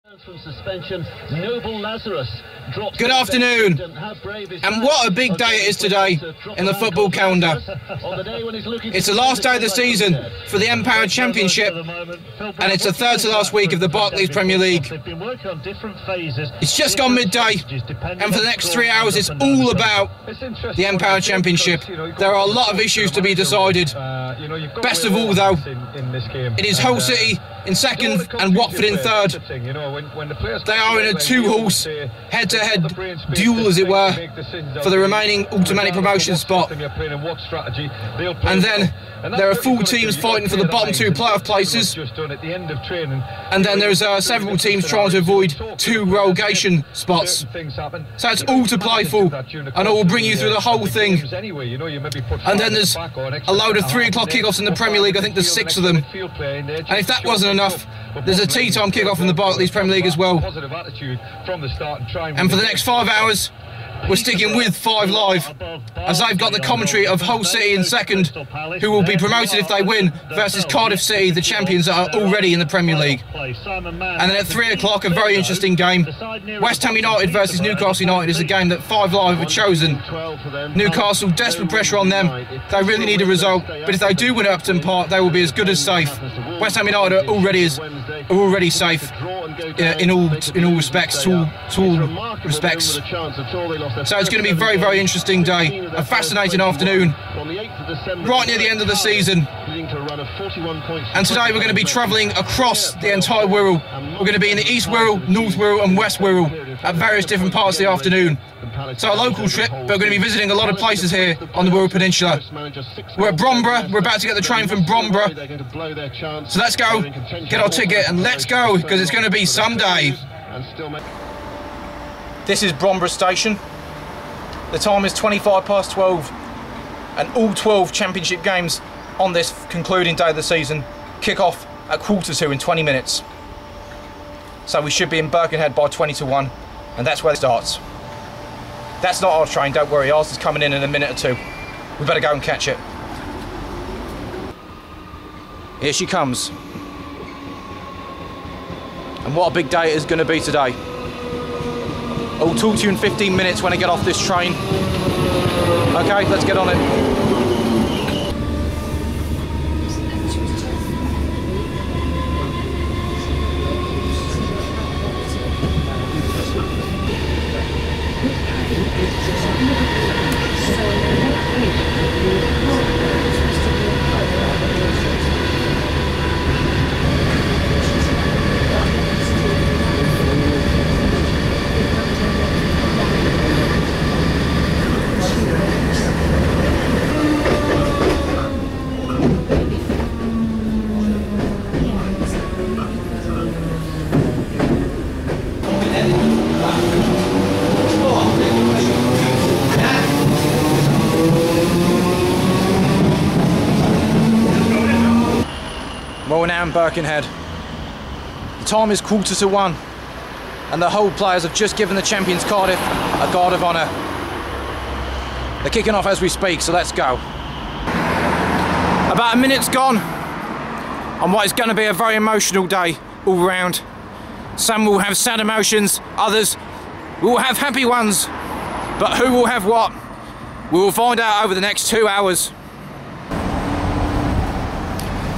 From suspension, Noble Lazarus Good afternoon, and what a big day it is today in the football calendar. It's the last day of the season for the Empower Championship, and it's the third to last week of the Barclays Premier League. It's just gone midday, and for the next 3 hours it's all about the Empower Championship. There are a lot of issues to be decided. Best of all though, it is Hull City in second and Watford in third. They are in a two-horse head-to-head duel, as it were, for the remaining automatic promotion spot. And then there are 4 teams fighting for the bottom 2 playoff places. And then there's several teams trying to avoid 2 relegation spots. So it's all to play for, and I will bring you through the whole thing. And then there's a load of 3 o'clock kickoffs in the Premier League. I think there's 6 of them. And if that wasn't enough, there's a tea time kickoff in the Barclays Premier League as well. And for the next 5 hours, we're sticking with 5 Live, as they've got the commentary of Hull City in second, who will be promoted if they win, versus Cardiff City, the champions that are already in the Premier League. And then at 3 o'clock, a very interesting game. West Ham United versus Newcastle United is a game that 5 Live have chosen. Newcastle, desperate pressure on them. They really need a result, but if they do win at Upton Park, they will be as good as safe. West Ham United are already safe in all respects, to all respects. So it's going to be a very, very interesting day, a fascinating afternoon, right near the end of the season. And today we're going to be travelling across the entire Wirral. We're going to be in the East Wirral, North Wirral and West Wirral at various different parts of the afternoon. So a local trip, but we're going to be visiting a lot of places here on the Wirral Peninsula. We're at Bromborough, we're about to get the train from Bromborough. So let's go, get our ticket and let's go, because it's going to be some day. This is Bromborough Station. The time is 12:25, and all 12 championship games on this concluding day of the season kick off at 1:45 in 20 minutes. So we should be in Birkenhead by 20:1, and that's where it starts. That's not our train, don't worry, ours is coming in a minute or 2. We better go and catch it. Here she comes. And what a big day it is going to be today. I'll talk to you in 15 minutes when I get off this train. Okay, let's get on it. Well, we're now in Birkenhead. The time is 1:45, and the Hull players have just given the champions Cardiff a guard of honour. They're kicking off as we speak, so let's go. About a minute's gone on what is going to be a very emotional day all round. Some will have sad emotions, others will have happy ones, but who will have what, we will find out over the next 2 hours.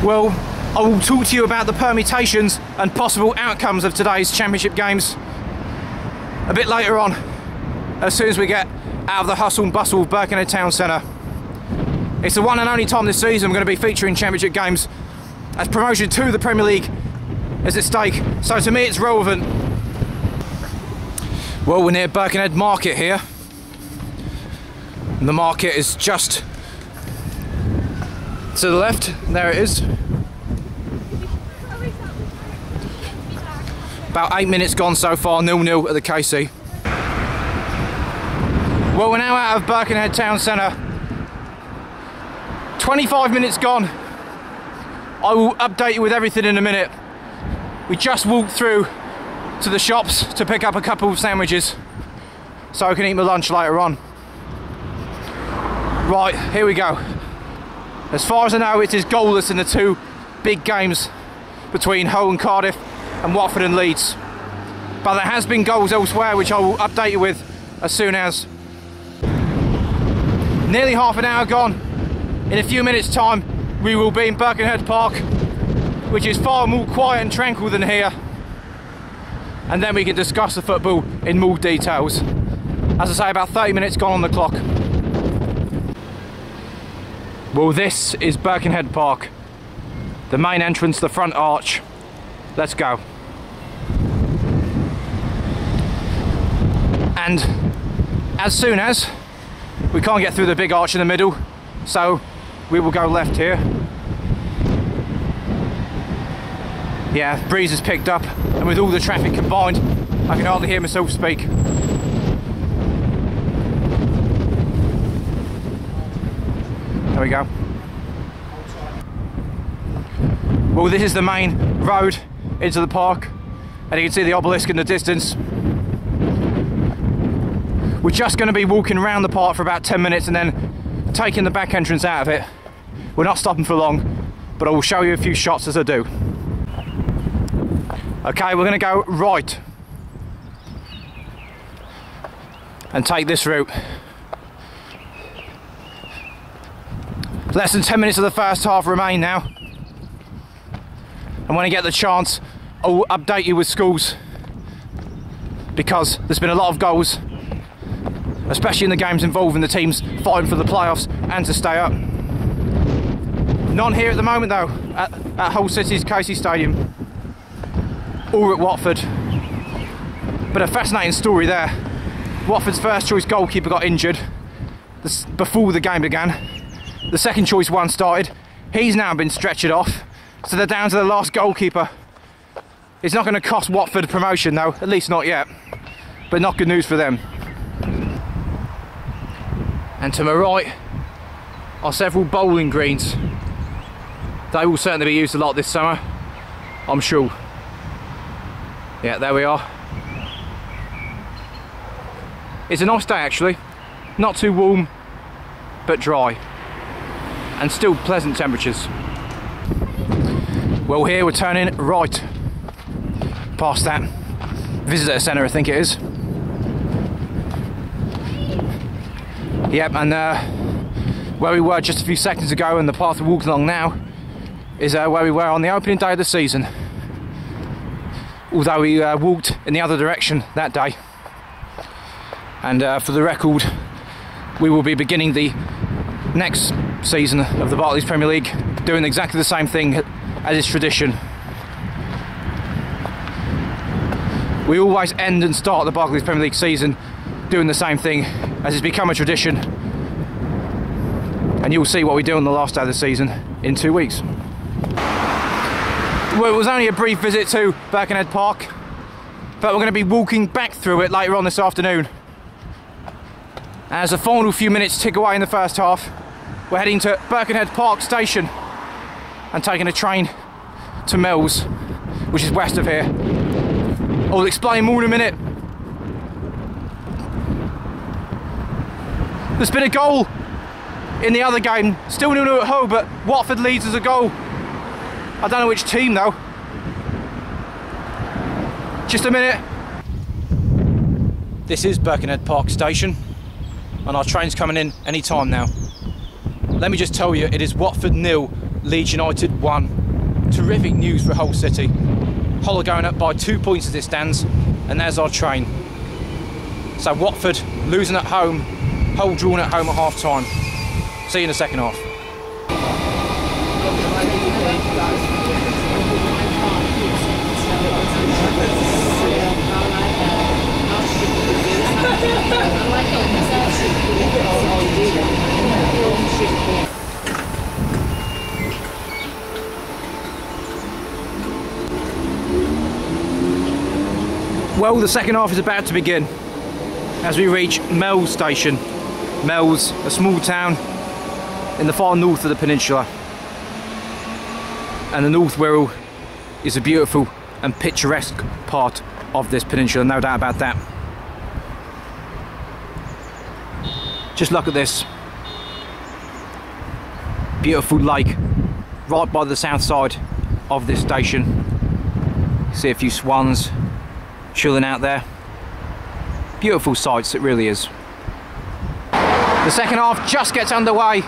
Well, I will talk to you about the permutations and possible outcomes of today's championship games a bit later on, as soon as we get out of the hustle and bustle of Birkenhead Town Centre. It's the one and only time this season we're going to be featuring championship games, as promotion to the Premier League is at stake, so to me it's relevant. Well, we're near Birkenhead Market here, and the market is just to the left. There it is. About 8 minutes gone so far, 0-0 at the KC. Well, we're now out of Birkenhead Town Centre. 25 minutes gone. I will update you with everything in a minute. We just walked through to the shops to pick up a couple of sandwiches so I can eat my lunch later on. Right, here we go. As far as I know, it is goalless in the 2 big games between Hull and Cardiff and Watford and Leeds. but there has been goals elsewhere, which I will update you with as soon as. Nearly half an hour gone. In a few minutes' time, we will be in Birkenhead Park, which is far more quiet and tranquil than here. And then we can discuss the football in more details. As I say, about 30 minutes gone on the clock. Well, this is Birkenhead Park. The main entrance, the front arch. Let's go. And as soon as we can't get through the big arch in the middle, so we will go left here. Yeah, breeze has picked up, and with all the traffic combined, I can hardly hear myself speak. There we go. Well, this is the main road into the park, and you can see the obelisk in the distance. We're just going to be walking around the park for about 10 minutes and then taking the back entrance out of it. We're not stopping for long, but I will show you a few shots as I do. Okay, we're going to go right and take this route. Less than 10 minutes of the first half remain now. And when I get the chance, I'll update you with scores, because there's been a lot of goals, especially in the games involving the teams fighting for the playoffs and to stay up. None here at the moment though, at Hull City's Casey Stadium, or at Watford. But a fascinating story there. Watford's first choice goalkeeper got injured before the game began. The second choice one started. He's now been stretchered off, so they're down to the last goalkeeper. It's not going to cost Watford promotion though, at least not yet, but not good news for them. And to my right are several bowling greens. They will certainly be used a lot this summer, I'm sure. Yeah, there we are. It's a nice day actually, not too warm but dry, and still pleasant temperatures. Well, here we're turning right past that visitor centre, I think it is. Yep, and where we were just a few seconds ago and the path we're walking along now is where we were on the opening day of the season. Although we walked in the other direction that day. And for the record, we will be beginning the next season of the Barclays Premier League doing exactly the same thing as is tradition. We always end and start the Barclays Premier League season doing the same thing, as it's become a tradition. And you'll see what we do on the last day of the season in 2 weeks. Well, it was only a brief visit to Birkenhead Park, but we're going to be walking back through it later on this afternoon. As the final few minutes tick away in the first half, we're heading to Birkenhead Park Station and taking a train to Mills, which is west of here. I'll explain more in a minute. There's been a goal in the other game, still 0-0 at Hull, but Watford leads as a goal. I don't know which team though. Just a minute. This is Birkenhead Park Station, and our train's coming in any time now. Let me just tell you, it is Watford 0, Leeds United 1. Terrific news for Hull City. Hull are going up by 2 points as it stands, and there's our train. So Watford losing at home, Hull drawn at home at half time. See you in the second half. Well, the second half is about to begin as we reach Mells Station. Mells, a small town in the far north of the peninsula. And the North Wirral is a beautiful and picturesque part of this peninsula, no doubt about that. Just look at this. Beautiful lake right by the south side of this station. See a few swans chilling out there. Beautiful sights, it really is. The second half just gets underway,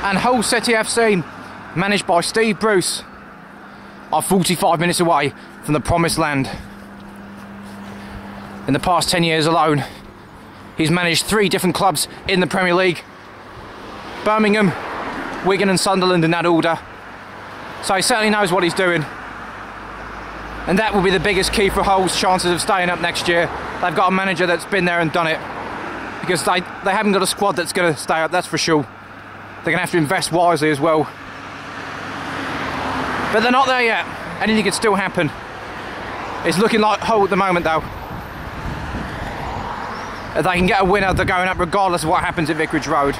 and Hull City FC, managed by Steve Bruce, are 45 minutes away from the promised land. In the past 10 years alone, he's managed 3 different clubs in the Premier League: Birmingham, Wigan and Sunderland, in that order. So he certainly knows what he's doing. And that will be the biggest key for Hull's chances of staying up next year. They've got a manager that's been there and done it. Because they haven't got a squad that's going to stay up, that's for sure. They're going to have to invest wisely as well. But they're not there yet. Anything could still happen. It's looking like Hull at the moment though. If they can get a winner, they're going up regardless of what happens at Vicarage Road.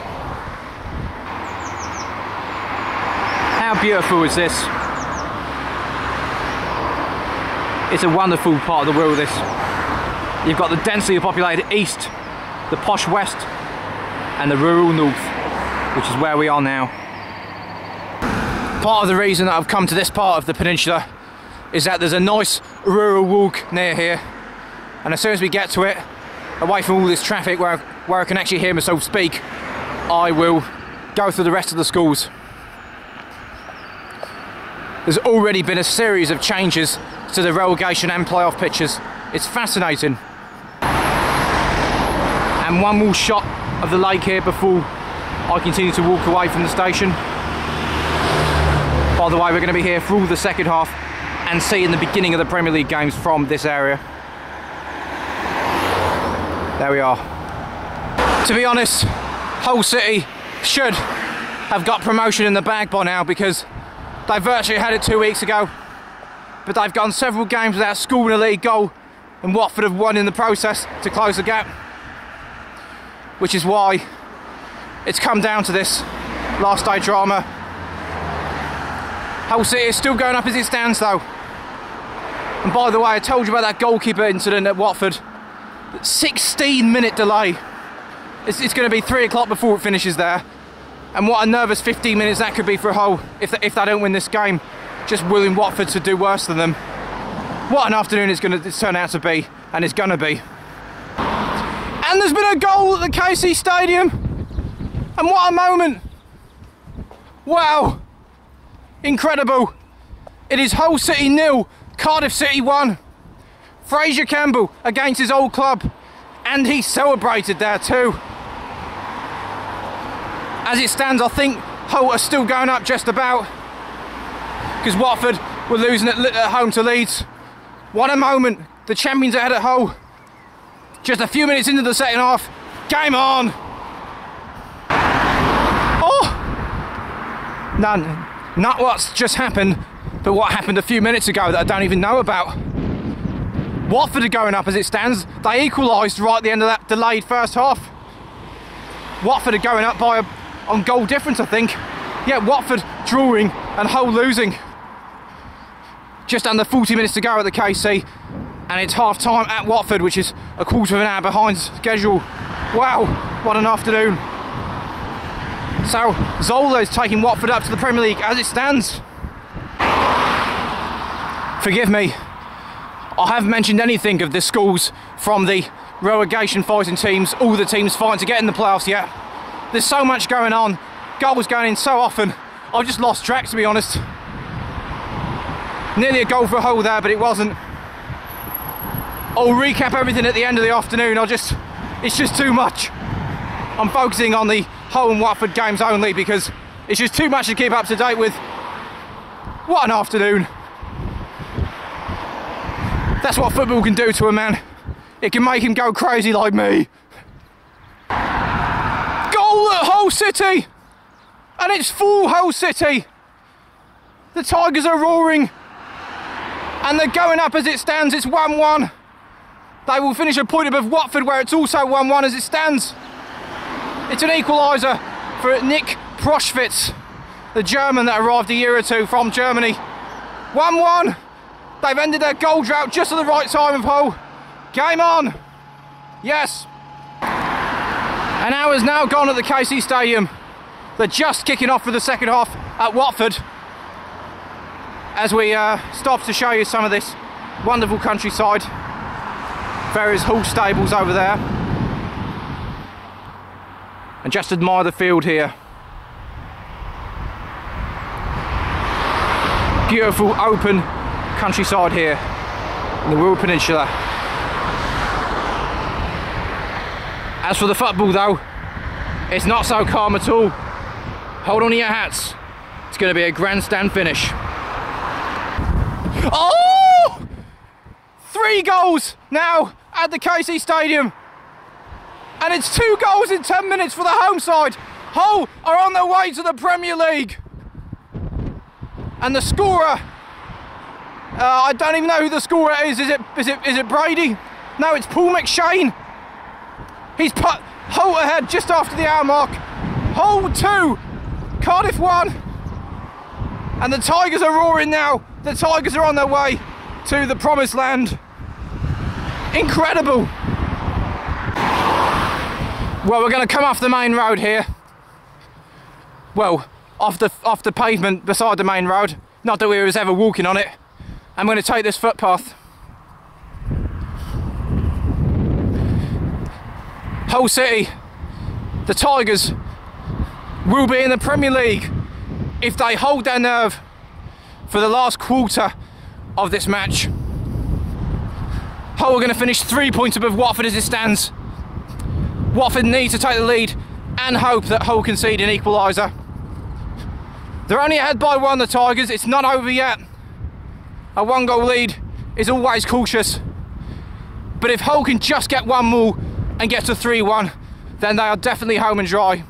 How beautiful is this? It's a wonderful part of the world, this. You've got the densely populated east, the posh west, and the rural north, which is where we are now. Part of the reason that I've come to this part of the peninsula is that there's a nice rural walk near here, and as soon as we get to it, away from all this traffic where I can actually hear myself speak, I will go through the rest of the schools. There's already been a series of changes to the relegation and playoff pitches. It's fascinating. And one more shot of the lake here before I continue to walk away from the station. By the way, we're going to be here for all the second half and seeing the beginning of the Premier League games from this area. There we are. To be honest, Hull City should have got promotion in the bag by now, because they virtually had it 2 weeks ago, but they've gone several games without scoring a league goal, and Watford have won in the process to close the gap, which is why it's come down to this last day drama. Hull City is still going up as it stands though. And by the way, I told you about that goalkeeper incident at Watford. 16-minute delay. It's going to be 3 o'clock before it finishes there. And what a nervous 15 minutes that could be for Hull if they don't win this game, just willing Watford to do worse than them. What an afternoon it's going to turn out to be, and it's going to be. And there's been a goal at the KC Stadium, and what a moment. Wow, incredible. It is Hull City 0, Cardiff City 1. Fraser Campbell against his old club, and he celebrated there too. As it stands, I think Hull are still going up just about, because Watford were losing at home to Leeds. What a moment. The champions ahead at Hull. Just a few minutes into the second half. Game on. Oh! Not what's just happened, but what happened a few minutes ago that I don't even know about. Watford are going up as it stands. They equalised right at the end of that delayed first half. Watford are going up by on goal difference, I think. Yeah, Watford drawing and Hull losing. Just under 40 minutes to go at the KC, and it's half time at Watford, which is a quarter of an hour behind schedule. Wow, what an afternoon. So Zola is taking Watford up to the Premier League as it stands. Forgive me, I haven't mentioned anything of the schools from the relegation fighting teams, all the teams fighting to get in the playoffs yet. There's so much going on, goals going in so often, I've just lost track, to be honest. Nearly a goal for Hull there, but it wasn't. I'll recap everything at the end of the afternoon. It's just too much. I'm focusing on the Hull and Watford games only because it's just too much to keep up to date with. What an afternoon. That's what football can do to a man. It can make him go crazy like me. Goal at Hull City! And it's full Hull City. The Tigers are roaring. And they're going up as it stands. It's 1-1. They will finish a point above Watford, where it's also 1-1 as it stands. It's an equaliser for Nick Proschwitz, the German that arrived a year or two from Germany. 1-1. They've ended their goal drought just at the right time of Hull. Game on. Yes. An hour's now gone at the KC Stadium. They're just kicking off for the second half at Watford. As we stop to show you some of this wonderful countryside. various horse stables over there. And just admire the field here. Beautiful open countryside here in the Wirral Peninsula. As for the football though, it's not so calm at all. Hold on to your hats. It's going to be a grandstand finish. Oh! 3 goals now at the KC Stadium. And it's 2 goals in 10 minutes for the home side. Hull are on their way to the Premier League. And the scorer, I don't even know who the scorer is. Is it Brady? No, it's Paul McShane. He's put Hull ahead just after the hour mark. Hull 2, Cardiff 1. And the Tigers are roaring now. The Tigers are on their way to the promised land. Incredible. Well, we're going to come off the main road here. Well, off the pavement beside the main road. Not that we was ever walking on it. I'm going to take this footpath. Hull City, the Tigers, will be in the Premier League if they hold their nerve for the last quarter of this match. Hull are going to finish 3 points above Watford as it stands. Watford need to take the lead and hope that Hull concede an equaliser. They're only ahead by 1, the Tigers. It's not over yet. A 1-goal lead is always cautious. But if Hull can just get 1 more and get to 3-1, then they are definitely home and dry.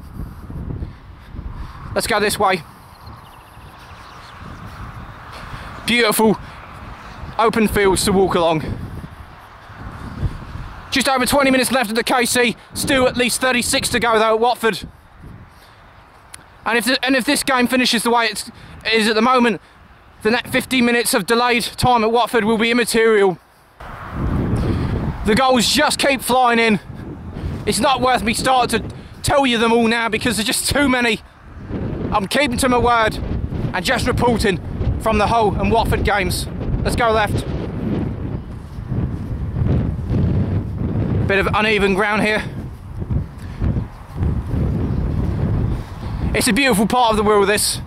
Let's go this way. Beautiful open fields to walk along. Just over 20 minutes left at the KC, still at least 36 to go though at Watford. And if this game finishes the way it is at the moment, the next 15 minutes of delayed time at Watford will be immaterial. The goals just keep flying in. It's not worth me starting to tell you them all now because there's just too many. I'm keeping to my word and just reporting from the Hull and Watford games. Let's go left. Bit of uneven ground here. It's a beautiful part of the Wirral, this.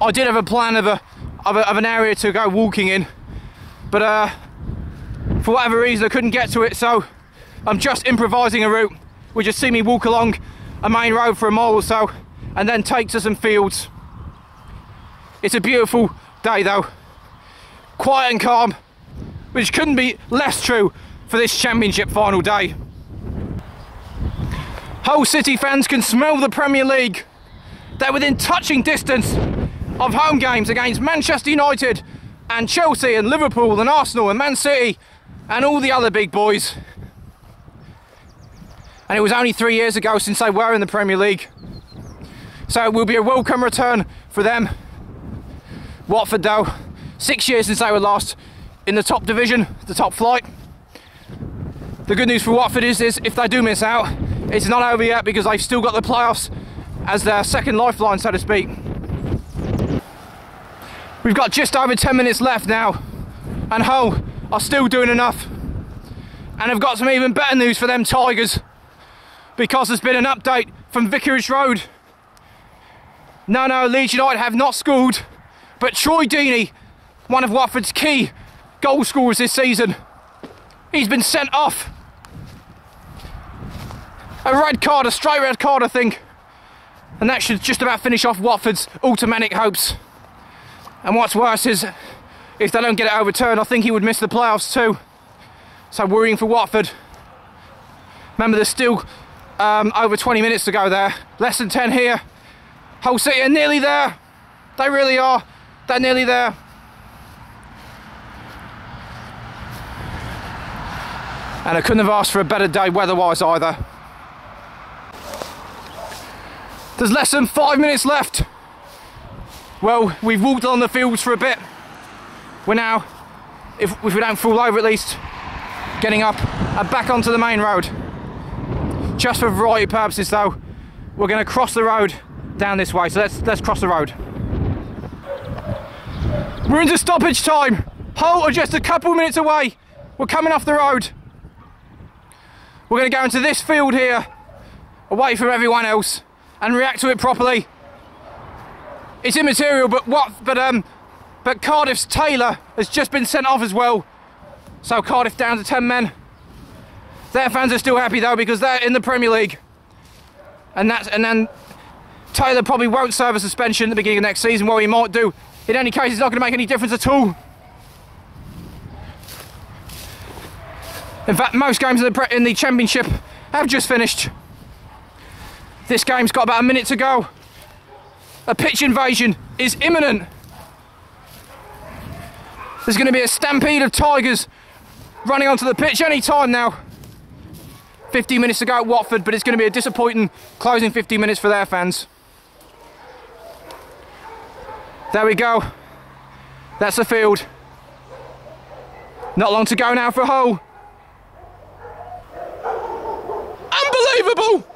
I did have a plan of an area to go walking in, but for whatever reason I couldn't get to it, so I'm just improvising a route. We just see me walk along a main road for a mile or so and then take to some fields. It's a beautiful day though, quiet and calm, which couldn't be less true for this championship final day. Hull City fans can smell the Premier League. They're within touching distance of home games against Manchester United and Chelsea and Liverpool and Arsenal and Man City and all the other big boys. And it was only 3 years ago since they were in the Premier League. So it will be a welcome return for them. Watford though, 6 years since they were last in the top division, the top flight. The good news for Watford is if they do miss out, it's not over yet because they've still got the playoffs as their second lifeline, so to speak. We've got just over 10 minutes left now, and Hull are still doing enough. And I've got some even better news for them Tigers, because there's been an update from Vicarage Road. No, Leeds United have not scored, but Troy Deeney, one of Watford's key goal scorers this season, he's been sent off. A red card, a straight red card, I think. And that should just about finish off Watford's automatic hopes. And what's worse is, if they don't get it overturned, I think he would miss the playoffs too. So worrying for Watford. Remember, there's still over 20 minutes to go there. Less than 10 here. Hull City are nearly there. They really are. They're nearly there. And I couldn't have asked for a better day weather-wise either. There's less than 5 minutes left. Well, we've walked on the fields for a bit. We're now, if we don't fall over at least, getting up and back onto the main road. Just for variety purposes though, we're going to cross the road down this way. So let's cross the road. We're into stoppage time. Hull are just a couple minutes away. We're coming off the road. we're going to go into this field here, away from everyone else, and react to it properly. It's immaterial, but Cardiff's Taylor has just been sent off as well. So Cardiff down to 10 men. Their fans are still happy though, because they're in the Premier League. And then Taylor probably won't serve a suspension at the beginning of next season. Well, he might do. In any case, it's not going to make any difference at all. In fact, most games in the Championship have just finished. This game's got about a minute to go. A pitch invasion is imminent. There's going to be a stampede of Tigers running onto the pitch any time now. 15 minutes to go at Watford, but it's going to be a disappointing closing 15 minutes for their fans. There we go. That's the field. Not long to go now for Hull. Unbelievable!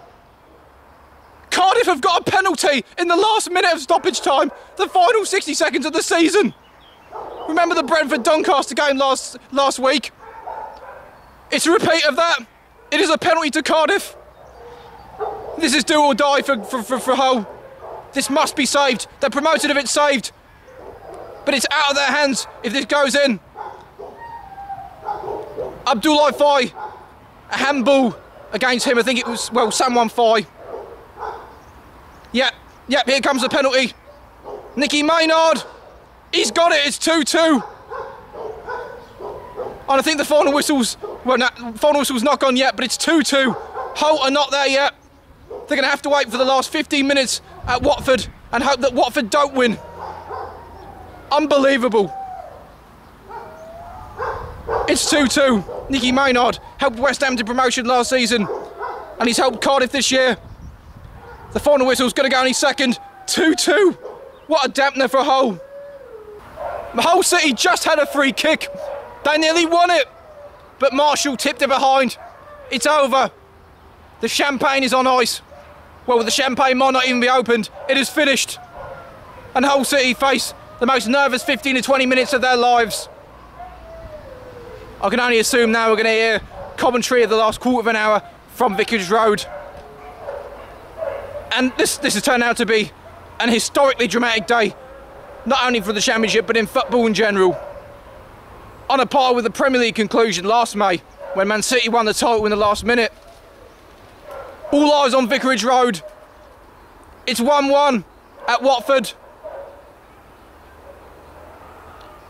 Cardiff have got a penalty in the last minute of stoppage time, the final 60 seconds of the season. Remember the Brentford-Doncaster game last week? It's a repeat of that. It is a penalty to Cardiff. This is do or die for Hull. This must be saved. They're promoted if it's saved. But it's out of their hands if this goes in. Abdoulaye Faye, a handball against him. I think it was, well, someone Faye. Yep, here comes the penalty. Nicky Maynard, he's got it, it's 2-2. And I think the final whistle's, well, no, final whistle's not gone yet, but it's 2-2. Hull are not there yet. They're going to have to wait for the last 15 minutes at Watford and hope that Watford don't win. Unbelievable. It's 2-2. Nicky Maynard helped West Ham to promotion last season, and he's helped Cardiff this year. The final whistle's going to go any second. 2-2. What a dampener for Hull. Hull City just had a free kick. They nearly won it, but Marshall tipped it behind. It's over. The champagne is on ice. Well, the champagne might not even be opened. It is finished. And Hull City face the most nervous 15 to 20 minutes of their lives. I can only assume now we're going to hear commentary of the last quarter of an hour from Vicarage Road. And this has turned out to be an historically dramatic day, not only for the Championship, but in football in general. On a par with the Premier League conclusion last May, when Man City won the title in the last minute. All eyes on Vicarage Road. It's 1-1 at Watford.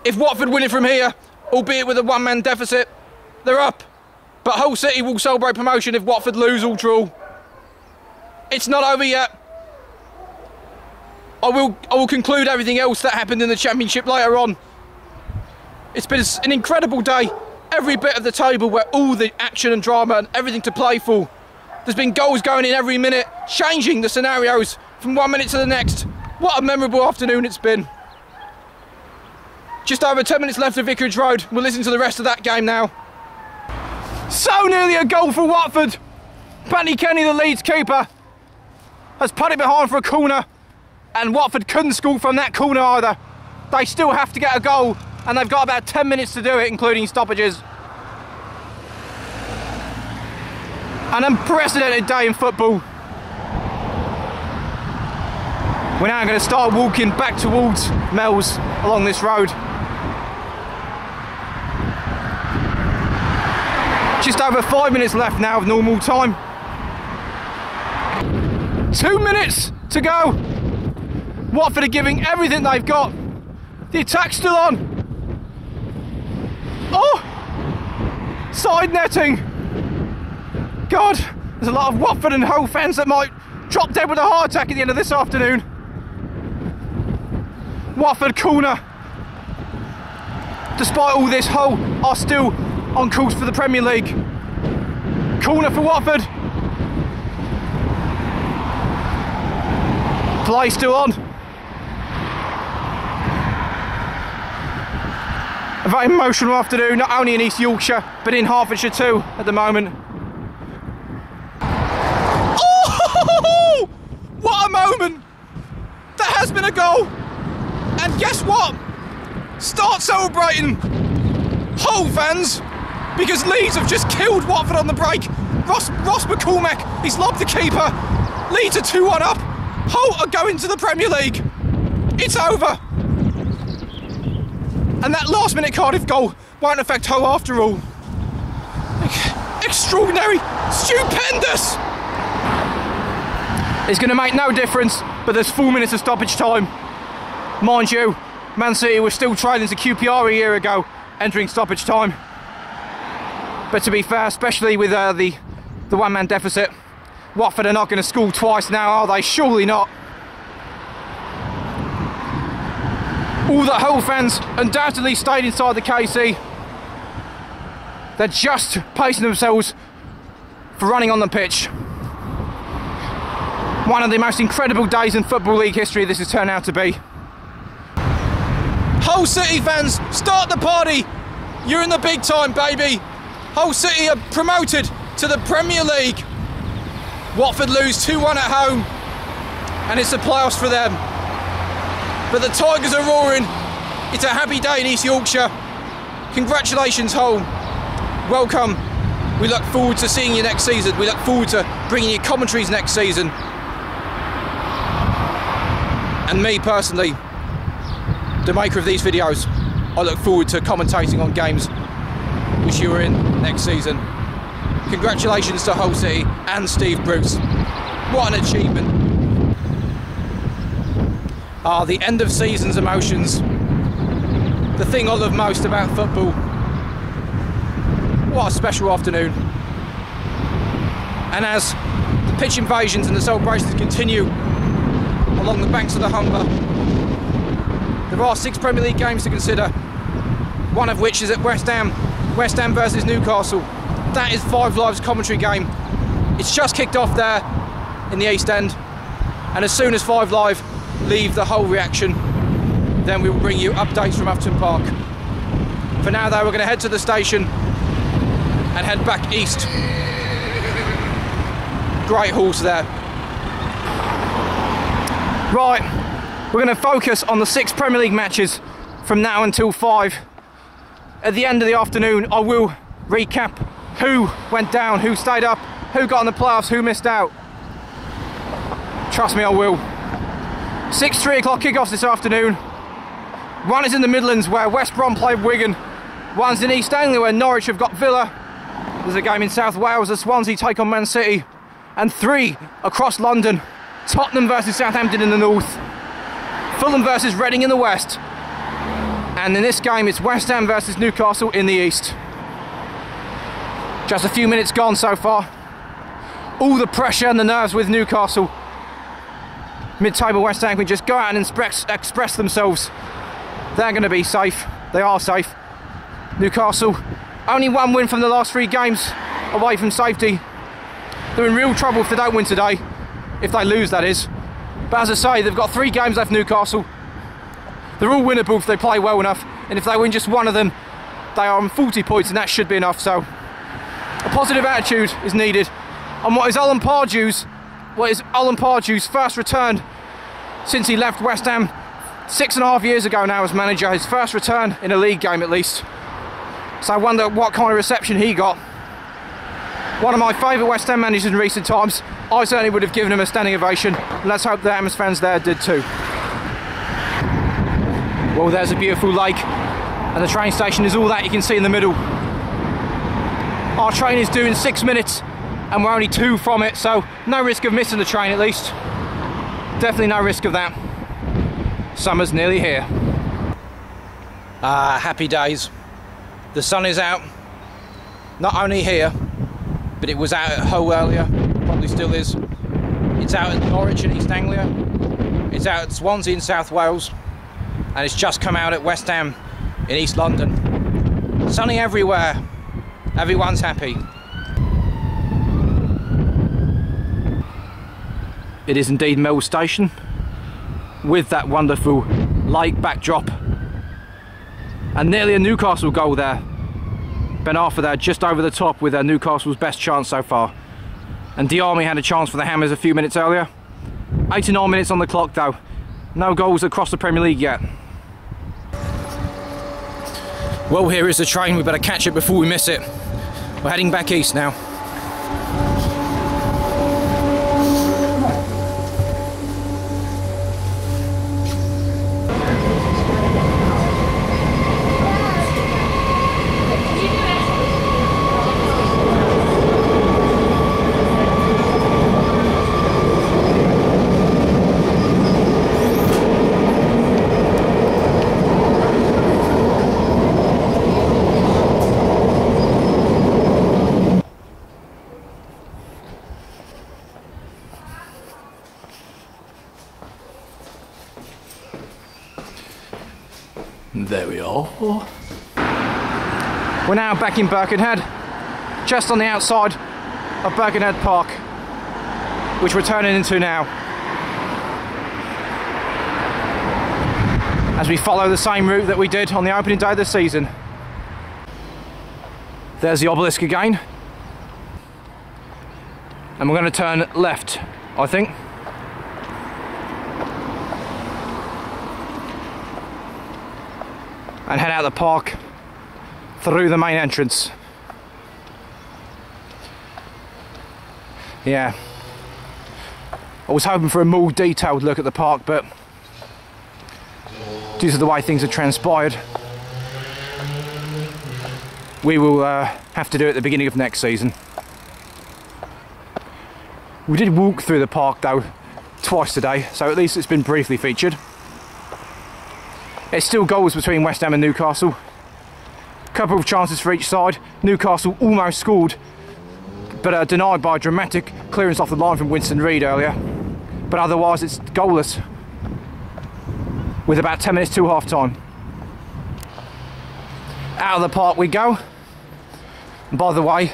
If Watford win it from here, albeit with a one-man deficit, they're up. But Hull City will celebrate promotion if Watford lose or draw. It's not over yet. I will conclude everything else that happened in the Championship later on. It's been an incredible day. Every bit of the table where all the action and drama and everything to play for. There's been goals going in every minute, changing the scenarios from 1 minute to the next. What a memorable afternoon it's been. Just over 10 minutes left of Vicarage Road. We'll listen to the rest of that game now. So nearly a goal for Watford. Paddy Kenny, the Leeds keeper, has put it behind for a corner, and Watford couldn't score from that corner either. They still have to get a goal, and they've got about 10 minutes to do it, including stoppages. An unprecedented day in football. We're now going to start walking back towards Mells along this road. Just over 5 minutes left now of normal time. 2 minutes to go. Watford are giving everything they've got. The attack's still on. Oh! Side netting. God, there's a lot of Watford and Hull fans that might drop dead with a heart attack at the end of this afternoon. Watford corner. Despite all this, Hull are still on course for the Premier League. Corner for Watford. Play still on. A very emotional afternoon, not only in East Yorkshire, but in Hertfordshire too at the moment. Oh! What a moment! There has been a goal! And guess what? Start celebrating, Hull fans! because Leeds have just killed Watford on the break. Ross McCormack, he's lobbed the keeper. Leeds are 2-1 up. Hull are going to the Premier League. It's over. And that last minute Cardiff goal won't affect Hull after all. Extraordinary, stupendous. It's going to make no difference, but there's 4 minutes of stoppage time. Mind you, Man City were still trailing to QPR a year ago, entering stoppage time. But to be fair, especially with the one-man deficit, Watford are not going to score twice now, are they? Surely not. All the Hull fans undoubtedly stayed inside the KC. They're just pacing themselves for running on the pitch. One of the most incredible days in Football League history this has turned out to be. Hull City fans, start the party. You're in the big time, baby. Hull City are promoted to the Premier League. Watford lose 2-1 at home, and it's the playoffs for them. But the Tigers are roaring. It's a happy day in East Yorkshire. Congratulations, Hull. Welcome. We look forward to seeing you next season. We look forward to bringing you commentaries next season. And me personally, the maker of these videos, I look forward to commentating on games which you are in next season. Congratulations to Hull City and Steve Bruce. What an achievement. The end of season's emotions. The thing I love most about football. What a special afternoon. And as the pitch invasions and the celebrations continue along the banks of the Humber, there are 6 Premier League games to consider, one of which is at West Ham versus Newcastle. That is 5 Live's commentary game. It's just kicked off there in the East End, and as soon as 5 Live leave the Hull reaction, then we will bring you updates from Upton Park. For now though, we're going to head to the station and head back east. Great horse there. Right, we're going to focus on the 6 Premier League matches from now until 5. At the end of the afternoon, I will recap who went down, who stayed up, who got in the playoffs, who missed out. Trust me, I will. 6 3 o'clock kickoffs this afternoon. One is in the Midlands where West Brom play Wigan. One's in East Anglia where Norwich have got Villa. There's a game in South Wales as Swansea take on Man City. And 3 across London. Tottenham versus Southampton in the north. Fulham versus Reading in the west. And in this game it's West Ham versus Newcastle in the east. Just a few minutes gone so far. All the pressure and the nerves with Newcastle. Mid-table West Ham can just go out and express themselves. They're going to be safe. They are safe. Newcastle, only 1 win from the last 3 games away from safety. They're in real trouble if they don't win today. If they lose, that is. But as I say, they've got 3 games left, Newcastle. They're all winnable if they play well enough. And if they win just one of them, they are on 40 points, and that should be enough. So a positive attitude is needed. And what is Alan Pardew's first return since he left West Ham 6.5 years ago now as manager, his first return in a league game at least. So I wonder what kind of reception he got. One of my favourite West Ham managers in recent times. I certainly would have given him a standing ovation. Let's hope the Hammers fans there did too. Well, there's a beautiful lake, and the train station is all that you can see in the middle. Our train is due in 6 minutes, and we're only 2 from it, so no risk of missing the train at least. Definitely no risk of that. Summer's nearly here. Happy days. The sun is out. Not only here, but it was out at Hull earlier, probably still is. It's out at Norwich in East Anglia. It's out at Swansea in South Wales. And it's just come out at West Ham in East London. Sunny everywhere. Everyone's happy. It is indeed Mill Station, with that wonderful lake backdrop. And nearly a Newcastle goal there. Ben Arthur there just over the top with Newcastle's best chance so far. And Diarmi had a chance for the Hammers a few minutes earlier. 89 minutes on the clock though. No goals across the Premier League yet. Well, here is the train. We better catch it before we miss it. We're heading back east now. There we are. We're now back in Birkenhead, just on the outside of Birkenhead Park, which we're turning into now, as we follow the same route that we did on the opening day of the season. There's the obelisk again, and we're going to turn left, I think. And head out the park through the main entrance. Yeah, I was hoping for a more detailed look at the park, but due to the way things have transpired, we will have to do it at the beginning of next season. We did walk through the park though twice today, so at least it's been briefly featured. It's still goals between West Ham and Newcastle. Couple of chances for each side. Newcastle almost scored, but denied by a dramatic clearance off the line from Winston Reid earlier. But otherwise it's goalless, with about 10 minutes to half time. Out of the park we go. And by the way,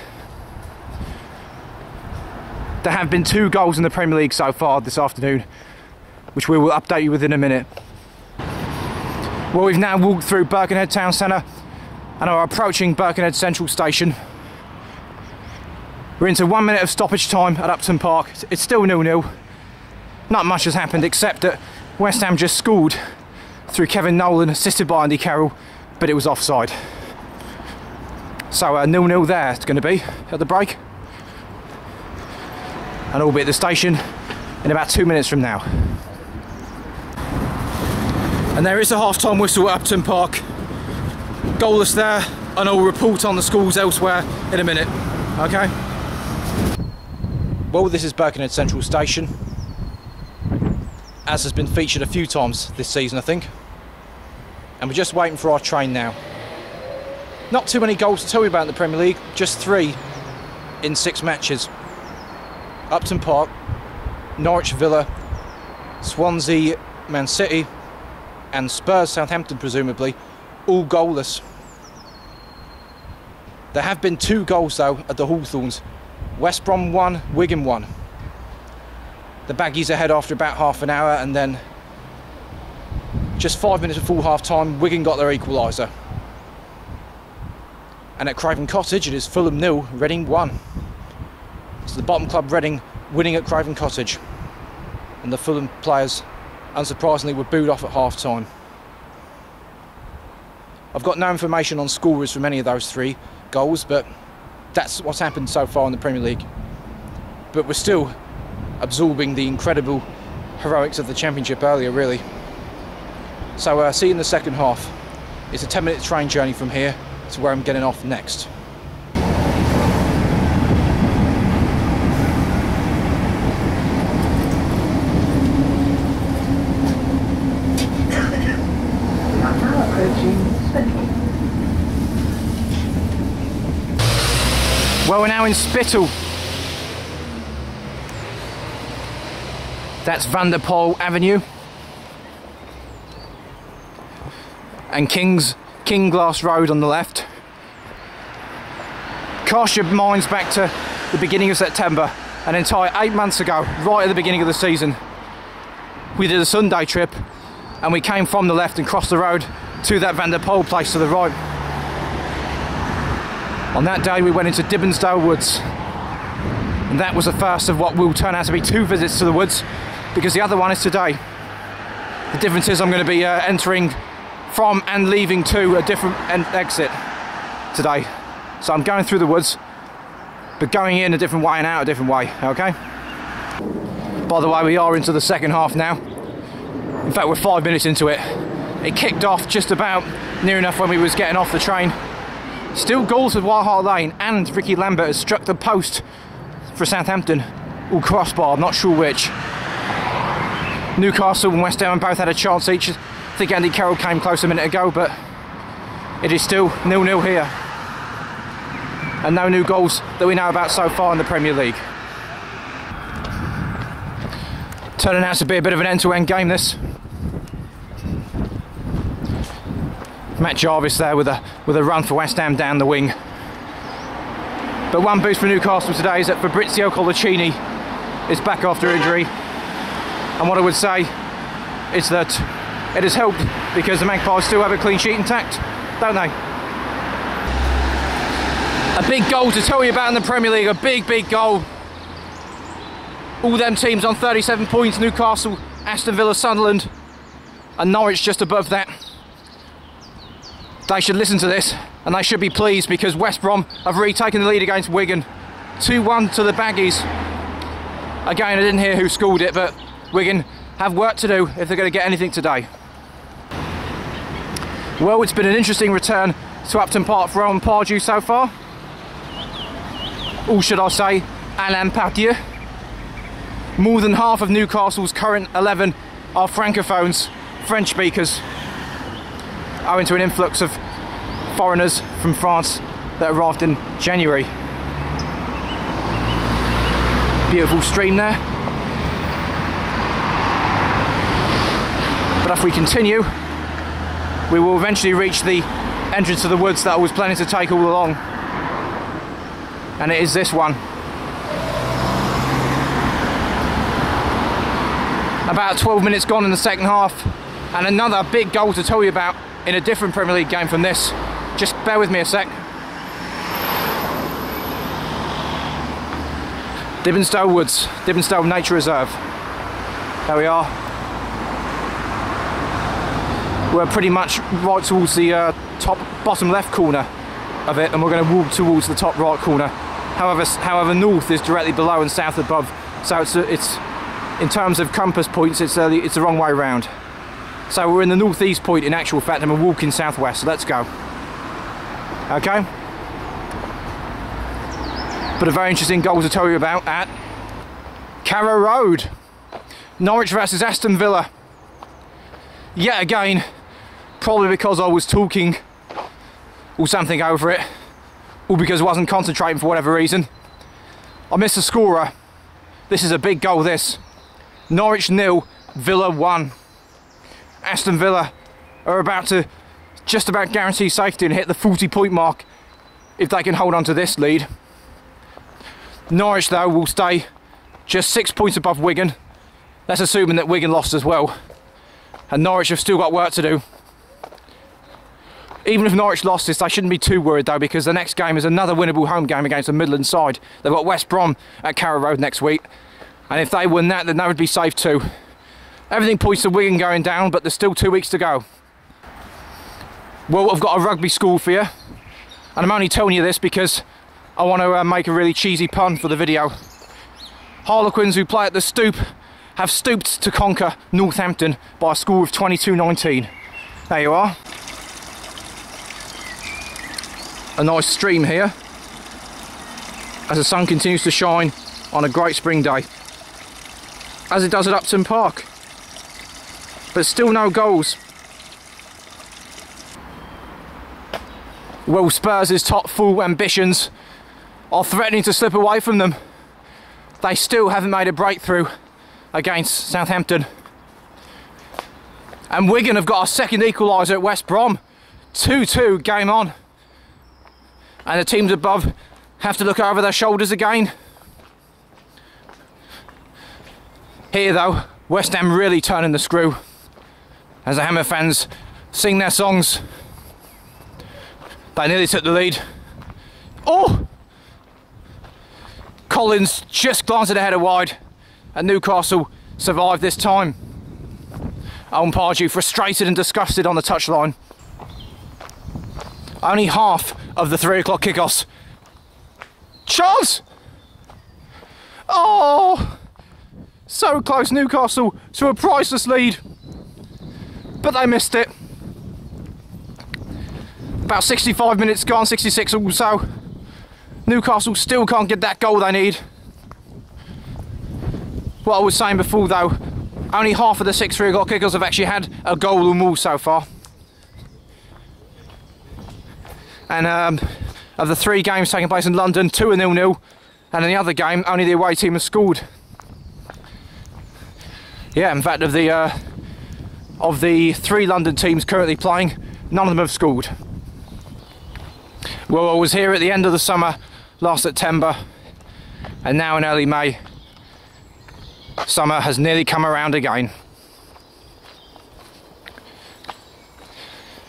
there have been 2 goals in the Premier League so far this afternoon, which we will update you with in a minute. Well, we've now walked through Birkenhead Town Centre and are approaching Birkenhead Central Station. We're into 1 minute of stoppage time at Upton Park. It's still 0-0. Not much has happened except that West Ham just scored through Kevin Nolan, assisted by Andy Carroll, but it was offside. So 0-0 there it's going to be at the break. And we'll be at the station in about 2 minutes from now. And there is a half-time whistle at Upton Park. Goalless there, and I'll report on the scores elsewhere in a minute. Okay? Well, this is Birkenhead Central Station, as has been featured a few times this season, I think. And we're just waiting for our train now. Not too many goals to tell you about in the Premier League, just 3 in 6 matches. Upton Park, Norwich Villa, Swansea Man City, and Spurs Southampton presumably, all goalless. There have been 2 goals though at the Hawthorns. West Brom 1, Wigan 1. The Baggies ahead after about half an hour, and then just 5 minutes before half time, Wigan got their equaliser. And at Craven Cottage it is Fulham 0, Reading 1. So the bottom club Reading winning at Craven Cottage, and the Fulham players unsurprisingly were booed off at half time. I've got no information on scorers from any of those 3 goals, but that's what's happened so far in the Premier League. But we're still absorbing the incredible heroics of the Championship earlier, really. So see you in the second half. It's a 10-minute train journey from here to where I'm getting off next. Well, we're now in Spittal. That's Vanderpoel Avenue. And King Glass Road on the left. Cast your minds back to the beginning of September, an entire 8 months ago, right at the beginning of the season. We did a Sunday trip and we came from the left and crossed the road to that Vanderpoel place to the right. On that day we went into Dibbensdale Woods, and that was the first of what will turn out to be 2 visits to the woods, because the other one is today. The difference is I'm going to be entering from and leaving to a different exit today. So I'm going through the woods, but going in a different way and out a different way, okay? By the way, we are into the second half now. In fact, we're 5 minutes into it. It kicked off just about near enough when we was getting off the train. Still goals at White Hart Lane, and Ricky Lambert has struck the post for Southampton. Or crossbar, I'm not sure which. Newcastle and West Ham both had a chance each. I think Andy Carroll came close a minute ago, but it is still 0-0 here. And no new goals that we know about so far in the Premier League. Turning out to be a bit of an end-to-end game, this. Matt Jarvis there with a run for West Ham down the wing. But one boost for Newcastle today is that Fabrizio Colaccini is back after injury. And what I would say is that it has helped because the Magpies still have a clean sheet intact, don't they? A big goal to tell you about in the Premier League, a big goal. All them teams on 37 points, Newcastle, Aston Villa, Sunderland, and Norwich just above that. They should listen to this, and they should be pleased because West Brom have retaken the lead against Wigan. 2-1 to the Baggies. Again, I didn't hear who scored it, but Wigan have work to do if they're going to get anything today. Well, it's been an interesting return to Upton Park for Romain Pardew so far. Or should I say, Alain Pardew. More than half of Newcastle's current 11 are francophones, French speakers, owing to an influx of foreigners from France that arrived in January. Beautiful stream there. But if we continue, we will eventually reach the entrance to the woods that I was planning to take all along. And it is this one. About 12 minutes gone in the second half, and another big goal to tell you about in a different Premier League game from this. Just bear with me a sec. Dibbenstow Woods, Dibbenstow Nature Reserve. There we are. We're pretty much right towards the bottom left corner of it, and we're going to walk towards the top right corner. However, north is directly below and south above, so it's in terms of compass points, it's the wrong way round. So we're in the northeast point in actual fact, and we're walking southwest. So let's go. Okay. But a very interesting goal to tell you about at Carrow Road. Norwich versus Aston Villa. Yet again, probably because I was talking or something over it, or because I wasn't concentrating for whatever reason, I missed the scorer. This is a big goal, this. Norwich 0, Villa 1. Aston Villa are about to just about guarantee safety and hit the 40-point mark if they can hold on to this lead. Norwich, though, will stay just 6 points above Wigan. That's assuming that Wigan lost as well. And Norwich have still got work to do. Even if Norwich lost this, they shouldn't be too worried, though, because the next game is another winnable home game against the Midland side. They've got West Brom at Carrow Road next week. And if they win that, then they would be safe too. Everything points to Wigan going down, but there's still 2 weeks to go. Well, I've got a rugby school for you. And I'm only telling you this because I want to make a really cheesy pun for the video. Harlequins, who play at the Stoop, have stooped to conquer Northampton by a score of 22-19. There you are. A nice stream here as the sun continues to shine on a great spring day, as it does at Upton Park. But still no goals. Well, Spurs' top full ambitions are threatening to slip away from them. They still haven't made a breakthrough against Southampton. And Wigan have got a second equaliser at West Brom. 2-2, game on. And the teams above have to look over their shoulders again. Here, though, West Ham really turning the screw as the Hammer fans sing their songs. They nearly took the lead. Oh! Collins just glanced ahead of wide, and Newcastle survived this time. Owen Pardew frustrated and disgusted on the touchline. Only half of the 3 o'clock kickoffs. Chance! Oh! So close, Newcastle, to a priceless lead. But they missed it. About 65 minutes gone, 66 or so. Newcastle still can't get that goal they need. What I was saying before though, only half of the 6 3 o'clock kickoffs have actually had a goal or more so far. And of the 3 games taking place in London, 2 are 0-0, and in the other game, only the away team has scored. Yeah, in fact, of the 3 London teams currently playing, none of them have scored. Well, I was here at the end of the summer, last September, and now in early May, summer has nearly come around again.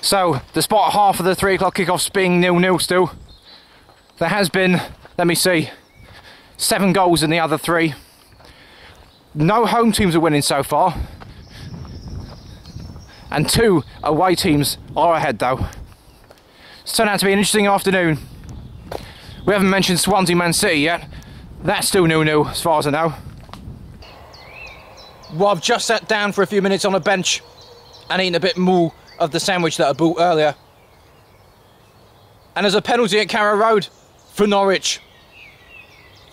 So, despite half of the 3 o'clock kickoffs being 0-0 still, there has been, let me see, 7 goals in the other 3. No home teams are winning so far. And 2 away teams are ahead though. It's turned out to be an interesting afternoon. We haven't mentioned Swansea Man City yet. That's still 0-0 as far as I know. Well, I've just sat down for a few minutes on a bench and eaten a bit more of the sandwich that I bought earlier. And there's a penalty at Carrow Road for Norwich.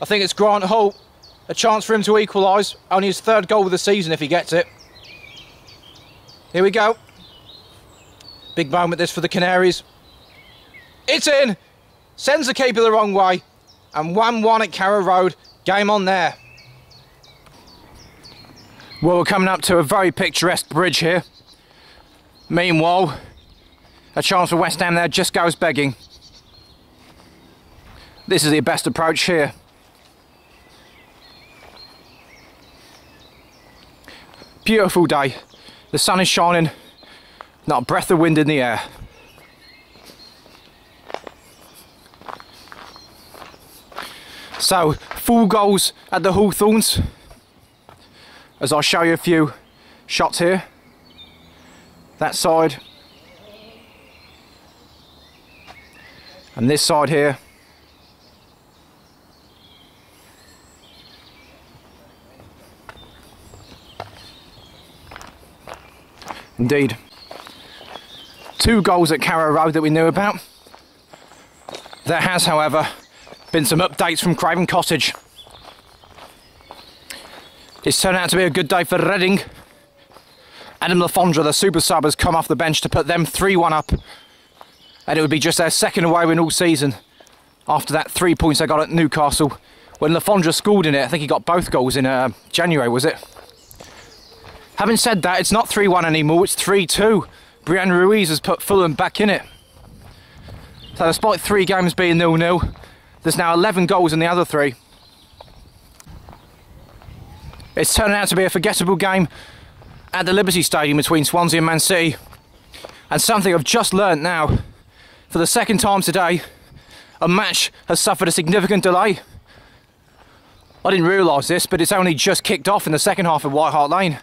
I think it's Grant Holt. A chance for him to equalise. Only his 3rd goal of the season if he gets it. Here we go. Big moment this for the Canaries. It's in! Sends the keeper the wrong way. And 1-1 at Carrow Road. Game on there. Well, we're coming up to a very picturesque bridge here. Meanwhile, a chance for West Ham there just goes begging. This is the best approach here. Beautiful day. The sun is shining. Not a breath of wind in the air. So, 4 goals at the Hawthorns. As I'll show you a few shots here. That side. And this side here. Indeed. 2 goals at Carrow Road that we knew about. There has, however, been some updates from Craven Cottage. It's turned out to be a good day for Reading. Adam Lafondra, the super sub, has come off the bench to put them 3-1 up. And it would be just their 2nd away win all season after that 3 points they got at Newcastle. When Lafondra scored in it, I think he got both goals in January, was it? Having said that, it's not 3-1 anymore, it's 3-2. Brian Ruiz has put Fulham back in it. So despite 3 games being 0-0, there's now 11 goals in the other 3. It's turning out to be a forgettable game at the Liberty Stadium between Swansea and Man City. And something I've just learnt now, for the 2nd time today, a match has suffered a significant delay. I didn't realise this, but it's only just kicked off in the 2nd half of White Hart Lane.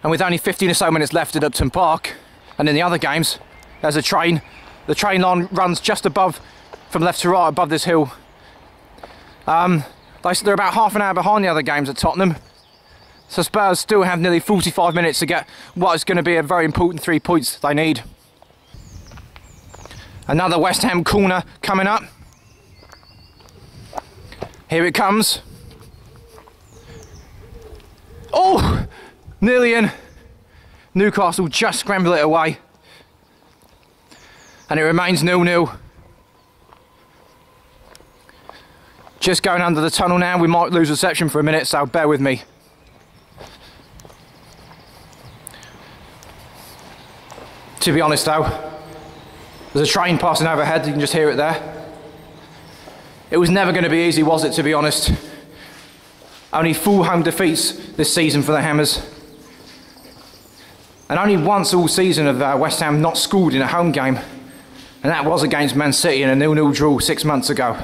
And with only 15 or so minutes left at Upton Park, and in the other games, there's a train. The train line runs just above, from left to right, above this hill. They're about half an hour behind the other games at Tottenham. So Spurs still have nearly 45 minutes to get what is going to be a very important 3 points they need. Another West Ham corner coming up. Here it comes. Oh! Nearly in. Newcastle just scramble it away. And it remains 0-0. Just going under the tunnel now. We might lose reception for a minute, so bear with me. To be honest though, there's a train passing overhead, you can just hear it there. It was never going to be easy, was it, to be honest? Only 4 home defeats this season for the Hammers. And only once all season have West Ham not scored in a home game. And that was against Man City in a 0-0 draw 6 months ago.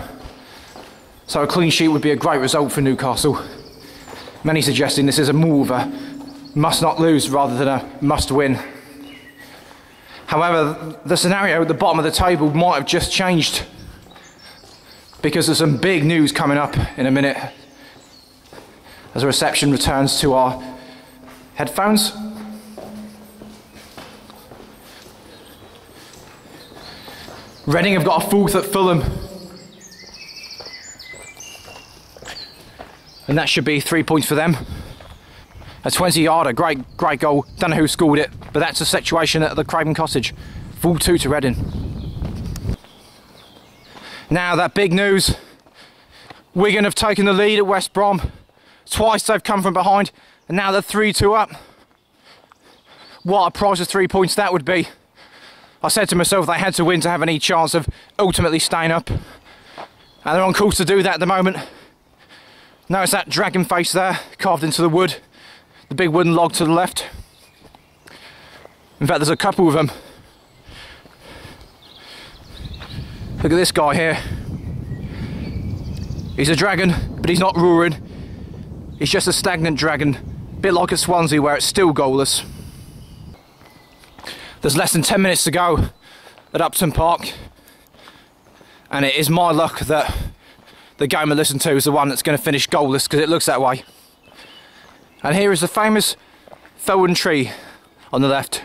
So a clean sheet would be a great result for Newcastle. Many suggesting this is more of must not lose rather than a must win. However, the scenario at the bottom of the table might have just changed, because there's some big news coming up in a minute as a reception returns to our headphones. Reading have got a fourth at Fulham, and that should be 3 points for them. A 20-yarder, great goal. Don't know who scored it, but that's the situation at the Craven Cottage. 4-2 to Reading. Now that big news. Wigan have taken the lead at West Brom. Twice they've come from behind, and now they're 3-2 up. What a prize of 3 points that would be. I said to myself they had to win to have any chance of ultimately staying up. And they're on course to do that at the moment. Notice that dragon face there, carved into the wood. The big wooden log to the left. In fact, there's a couple of them. Look at this guy here. He's a dragon, but he's not roaring. He's just a stagnant dragon, a bit like at Swansea where it's still goalless. There's less than 10 minutes to go at Upton Park, and it is my luck that the game I listen to is the one that's going to finish goalless, because it looks that way. And here is the famous Felwyn tree on the left.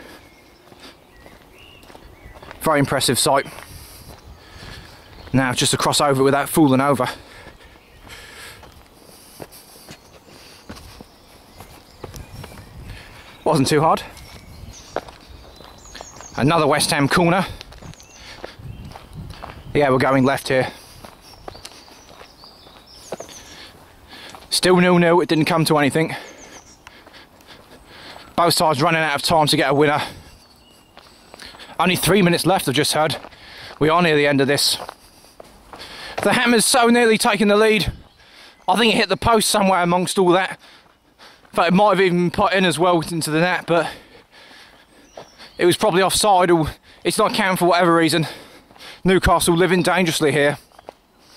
Very impressive sight. Now just to cross over without falling over. Wasn't too hard. Another West Ham corner. Yeah, we're going left here. Still 0-0, it didn't come to anything. Both sides running out of time to get a winner. Only 3 minutes left, I've just heard. We are near the end of this. The Hammers so nearly taking the lead. I think it hit the post somewhere amongst all that. In fact, it might have even been put in as well into the net, but it was probably offside, or it's not counting for whatever reason. Newcastle living dangerously here.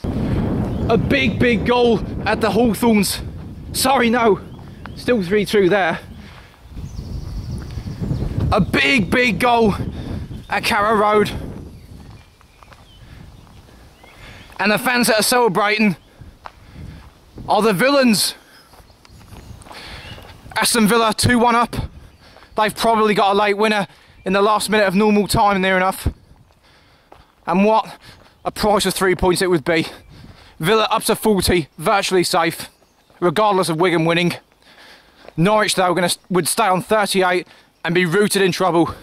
A big goal at the Hawthorns. Sorry, no. Still 3-2 there. A big goal at Carrow Road. And the fans that are celebrating are the villains. Aston Villa 2-1 up. They've probably got a late winner in the last minute of normal time, near enough. And what a price of 3 points it would be. Villa up to 40, virtually safe, regardless of Wigan winning. Norwich, though, would stay on 38 and be rooted in trouble.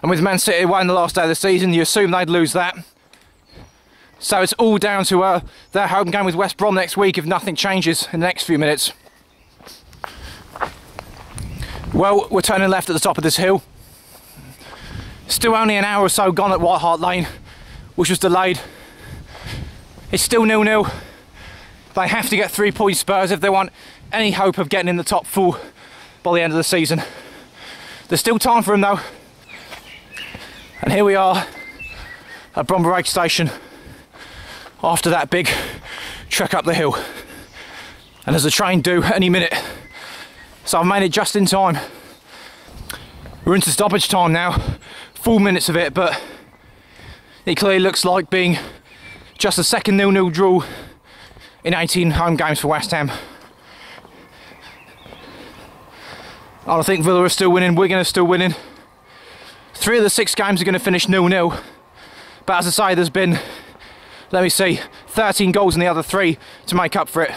And with Man City away in the last day of the season, you assume they'd lose that. So it's all down to their home game with West Brom next week if nothing changes in the next few minutes. Well, we're turning left at the top of this hill. Still only an hour or so gone at White Hart Lane, which was delayed. It's still 0-0. They have to get 3 points, Spurs, if they want any hope of getting in the top 4 by the end of the season. There's still time for them, though. And here we are at Bromberg Station after that big trek up the hill. And there's a train due any minute. So I've made it just in time. We're into stoppage time now. 4 minutes of it, but it clearly looks like being just the second 0-0 draw in 18 home games for West Ham. I think Villa are still winning, Wigan are still winning. 3 of the 6 games are going to finish 0-0. But as I say, there's been, let me see, 13 goals in the other 3 to make up for it.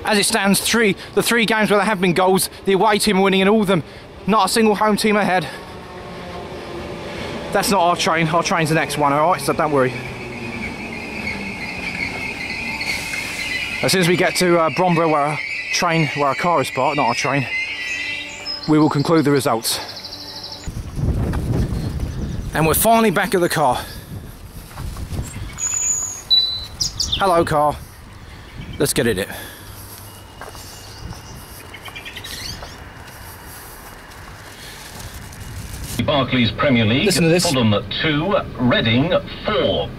As it stands, the 3 games where there have been goals, the away team are winning in all of them. Not a single home team ahead. That's not our train. Our train's the next one, alright? So don't worry. As soon as we get to Bromberg, where our car is parked, not our train, we will conclude the results. And we're finally back at the car. Hello, car. Let's get in it. Barclays Premier League, Fulham 2, Reading 4,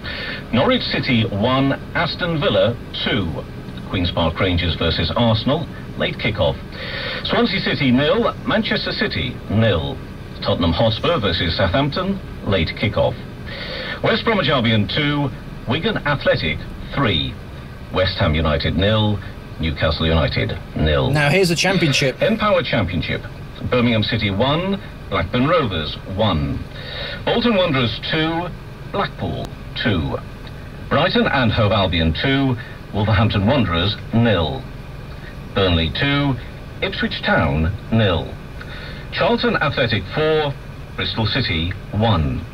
Norwich City 1, Aston Villa 2. Queen's Park Rangers versus Arsenal, late kick-off. Swansea City 0, Manchester City 0. Tottenham Hotspur versus Southampton, late kick-off. West Bromwich Albion 2, Wigan Athletic 3. West Ham United 0, Newcastle United 0. Now here's the Championship. Empower Championship. Birmingham City 1, Blackburn Rovers 1. Bolton Wanderers 2, Blackpool 2. Brighton and Hove Albion 2, Wolverhampton Wanderers 0. Burnley 2, Ipswich Town 0. Charlton Athletic 4, Bristol City 1.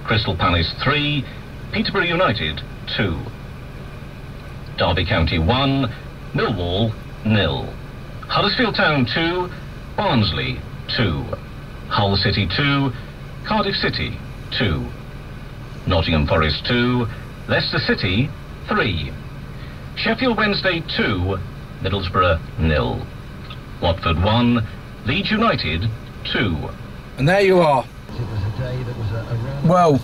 Crystal Palace 3, Peterborough United 2. Derby County 1, Millwall 0. Huddersfield Town 2, Barnsley 2. Hull City 2, Cardiff City 2. Nottingham Forest 2, Leicester City 3. Sheffield Wednesday 2, Middlesbrough 0. Watford 1, Leeds United 2. And there you are. Well,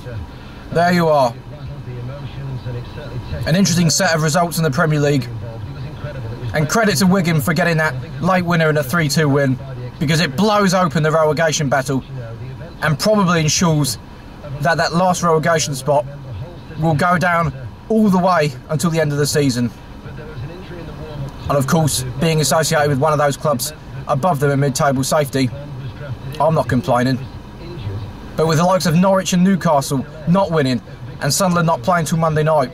there you are. An interesting set of results in the Premier League. And credit to Wigan for getting that late winner in a 3-2 win, because it blows open the relegation battle and probably ensures that that last relegation spot will go down all the way until the end of the season. And of course, being associated with one of those clubs above them in mid-table safety, I'm not complaining. But with the likes of Norwich and Newcastle not winning and Sunderland not playing till Monday night,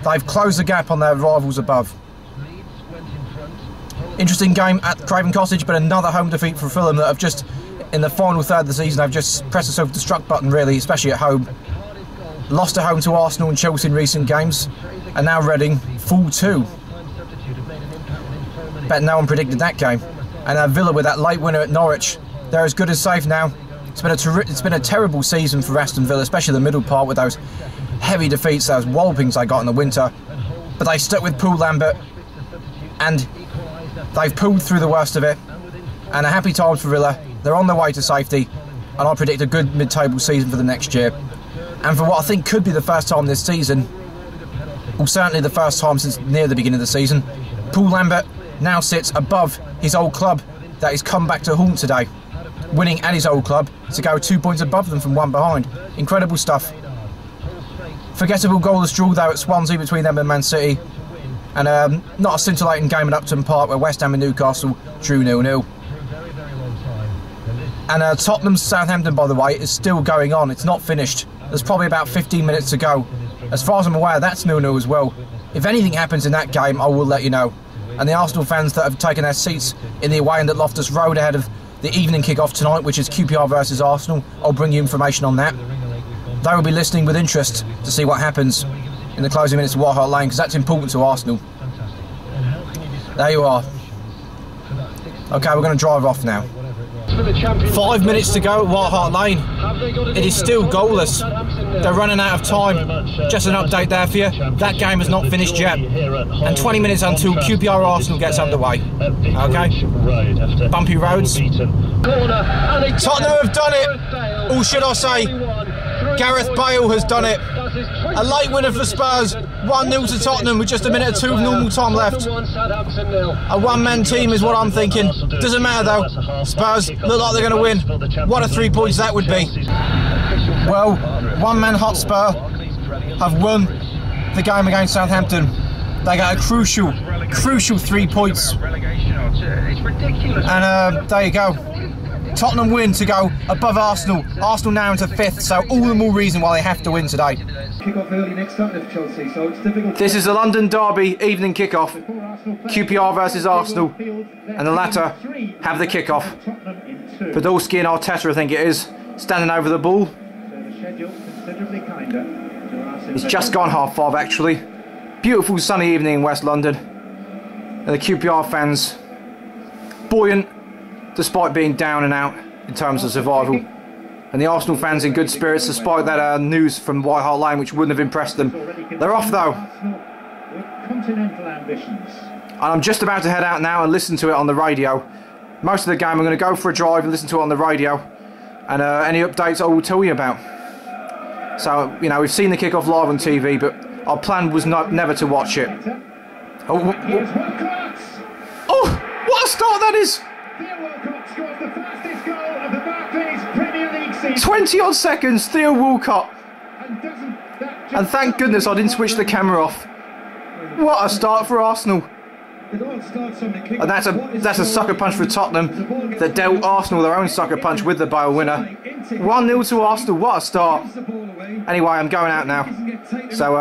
they've closed the gap on their rivals above. Interesting game at Craven Cottage, but another home defeat for Fulham that have just, in the final third of the season, they've just pressed the self-destruct button really, especially at home. Lost at home to Arsenal and Chelsea in recent games, and now Reading, full 2. Bet no one predicted that game. And Villa with that late winner at Norwich, they're as good as safe now. It's been a terrible season for Aston Villa, especially the middle part with those heavy defeats, those wallopings they got in the winter. But they stuck with Paul Lambert, and they've pulled through the worst of it. And a happy times for Villa. They're on their way to safety, and I predict a good mid-table season for the next year. And for what I think could be the first time this season, or certainly the first time since near the beginning of the season, Paul Lambert now sits above his old club that he's come back to haunt today, winning at his old club to go 2 points above them from one behind. Incredible stuff. Forgettable goalless draw though at Swansea between them and Man City, and not a scintillating game at Upton Park where West Ham and Newcastle drew 0-0. And Tottenham's Southampton, by the way, is still going on. It's not finished. There's probably about 15 minutes to go. As far as I'm aware, that's 0-0 as well. If anything happens in that game, I will let you know. And the Arsenal fans that have taken their seats in the away end at Loftus Road ahead of the evening kick-off tonight, which is QPR versus Arsenal, I'll bring you information on that. They will be listening with interest to see what happens in the closing minutes of White Hart Lane, because that's important to Arsenal. There you are. Okay, we're going to drive off now. 5 minutes to go at White Hart Lane. It is still goalless. They're running out of time. Just an update there for you. That game has not finished yet. And 20 minutes until QPR Arsenal gets underway. Okay? Bumpy roads. Tottenham have done it. Or should I say, Gareth Bale has done it. A late winner for Spurs. 1-0 to Tottenham with just a minute or two of normal time left. A one-man team is what I'm thinking. Doesn't matter though. Spurs look like they're going to win. What a 3 points that would be. Well, one-man Hotspur have won the game against Southampton. They got a crucial 3 points. And there you go. Tottenham win to go above Arsenal. Arsenal now into 5th, so all the more reason why they have to win today. Kick-off early next up for Chelsea, so it's difficult. This is the London Derby evening kick-off. QPR versus Arsenal, and the latter have the kick-off. Podolski and Arteta, I think it is, standing over the ball. It's just gone 5:30 actually. Beautiful sunny evening in West London. And the QPR fans buoyant despite being down and out in terms of survival. And the Arsenal fans in good spirits despite that news from White Hart Lane which wouldn't have impressed them. They're off though. And I'm just about to head out now and listen to it on the radio. Most of the game I'm going to go for a drive and listen to it on the radio. And any updates I will tell you about. So, you know, we've seen the kick-off live on TV, but our plan was never to watch it. Oh, what a start that is! 20 odd seconds, Theo Walcott. And thank goodness I didn't switch the camera off. What a start for Arsenal. And that's a sucker punch for Tottenham that dealt Arsenal their own sucker punch with the Bale winner. 1-0 to Arsenal, what a start. Anyway, I'm going out now. So,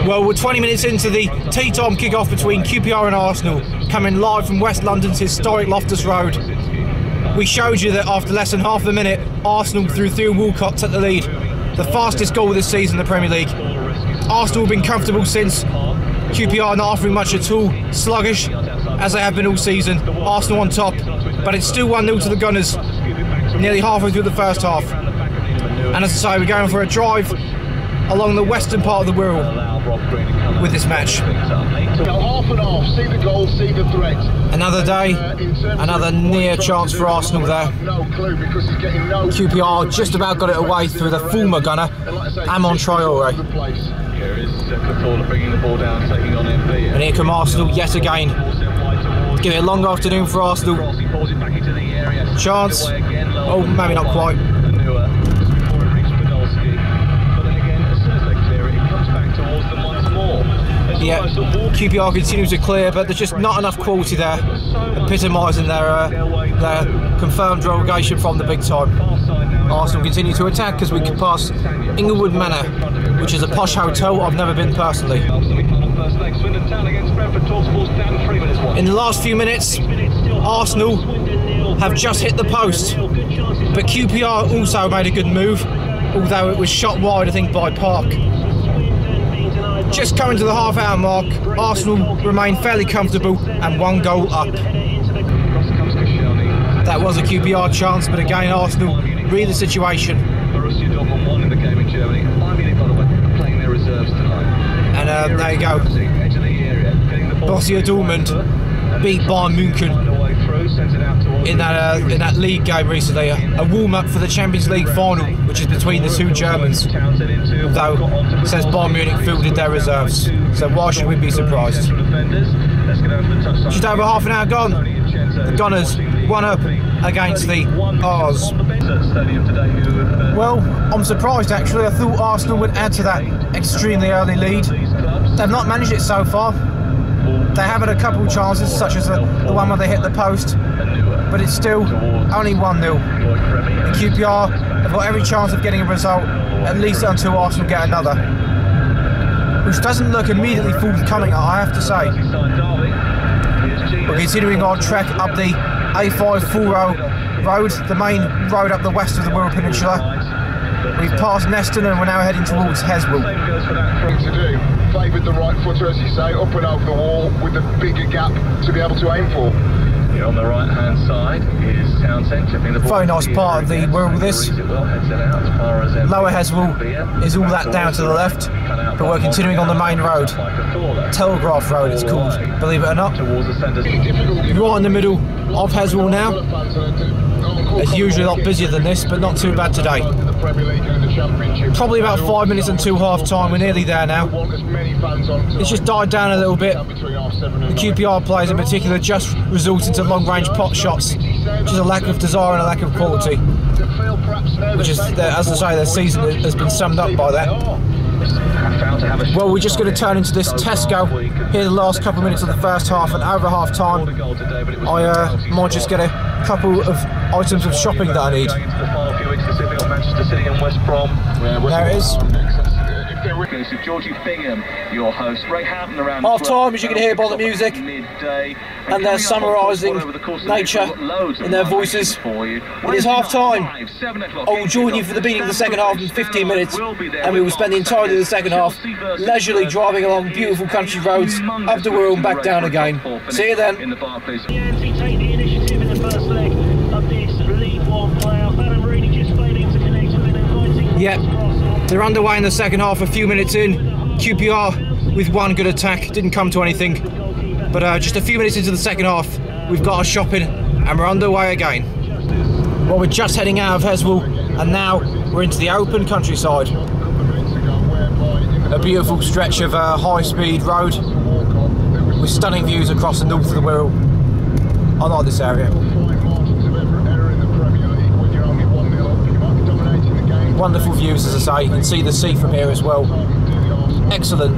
well, we're 20 minutes into the tea-time kick-off between QPR and Arsenal, coming live from West London's historic Loftus Road. We showed you that after less than half a minute, Arsenal through Theo Walcott took the lead. The fastest goal this season in the Premier League. Arsenal have been comfortable since. QPR not offering much at all, sluggish as they have been all season. Arsenal on top, but it's still 1-0 to the Gunners, nearly halfway through the first half. And as I say, we're going for a drive along the western part of the Wirral with this match. Half and half, see the goal, see the threat. Another day, another near chance for Arsenal there. QPR just about got it away through the former gunner, Amon Traore. And here come Arsenal yet again. Give it a long afternoon for Arsenal. Chance. Oh, maybe not quite. Yeah, QPR continues to clear, but there's just not enough quality there, epitomising their confirmed relegation from the big time. Arsenal continue to attack as we can pass Inglewood Manor, which is a posh hotel I've never been personally. In the last few minutes, Arsenal have just hit the post, but QPR also made a good move, although it was shot wide, I think, by Park. Just coming to the half-hour mark, Arsenal remain fairly comfortable and 1 goal up. That was a QPR chance, but again Arsenal read the situation. And there you go. Borussia Dortmund beat Bayern Munich in that league game recently. A warm-up for the Champions League final, which is between the two Germans. Though it says Bayern Munich fielded their reserves, so why should we be surprised? Just over half an hour gone. The Gunners 1 up against the Ars. Well, I'm surprised actually. I thought Arsenal would add to that extremely early lead. They've not managed it so far. They have had a couple of chances, such as the one where they hit the post, but it's still only 1-0. And QPR have got every chance of getting a result, at least until Arsenal get another, which doesn't look immediately forthcoming, I have to say. We're continuing our trek up the A5 Furo road, the main road up the west of the Wirral Peninsula. We've passed Neston and we're now heading towards Heswell. Favoured the right footer, as you say, up and over the wall with a bigger gap to be able to aim for. Here on the right hand side is Townsend tipping the ball. Very nice part of the Wirral this. Lower Heswell is all that down to the left, but we're continuing on the main road. Telegraph Road it's called, believe it or not. Right in the middle of Heswell now. It's usually a lot busier than this, but not too bad today. Probably about 5 minutes until half time, we're nearly there now. It's just died down a little bit. The QPR players in particular just resorting to long range pot shots, which is a lack of desire and a lack of quality. Which is, as I say, their season has been summed up by that. Well, we're just going to turn into this Tesco here the last couple of minutes of the first half, and over half time I might just get a couple of items of shopping that I need. There it is. Half time, as you can hear by the music, and they're summarising nature in their voices. It is half time. I will join you for the beginning of the second half in 15 minutes, and we will spend the entirety of the second half leisurely driving along beautiful country roads up the Wirral and back down again. See you then. Yep, they're underway in the second half, a few minutes in. QPR with one good attack, didn't come to anything. But just a few minutes into the second half, we've got our shopping and we're underway again. Well, we're just heading out of Heswell and now we're into the open countryside. A beautiful stretch of high-speed road with stunning views across the north of the Wirral. I like this area. Wonderful views, as I say. You can see the sea from here as well. Excellent.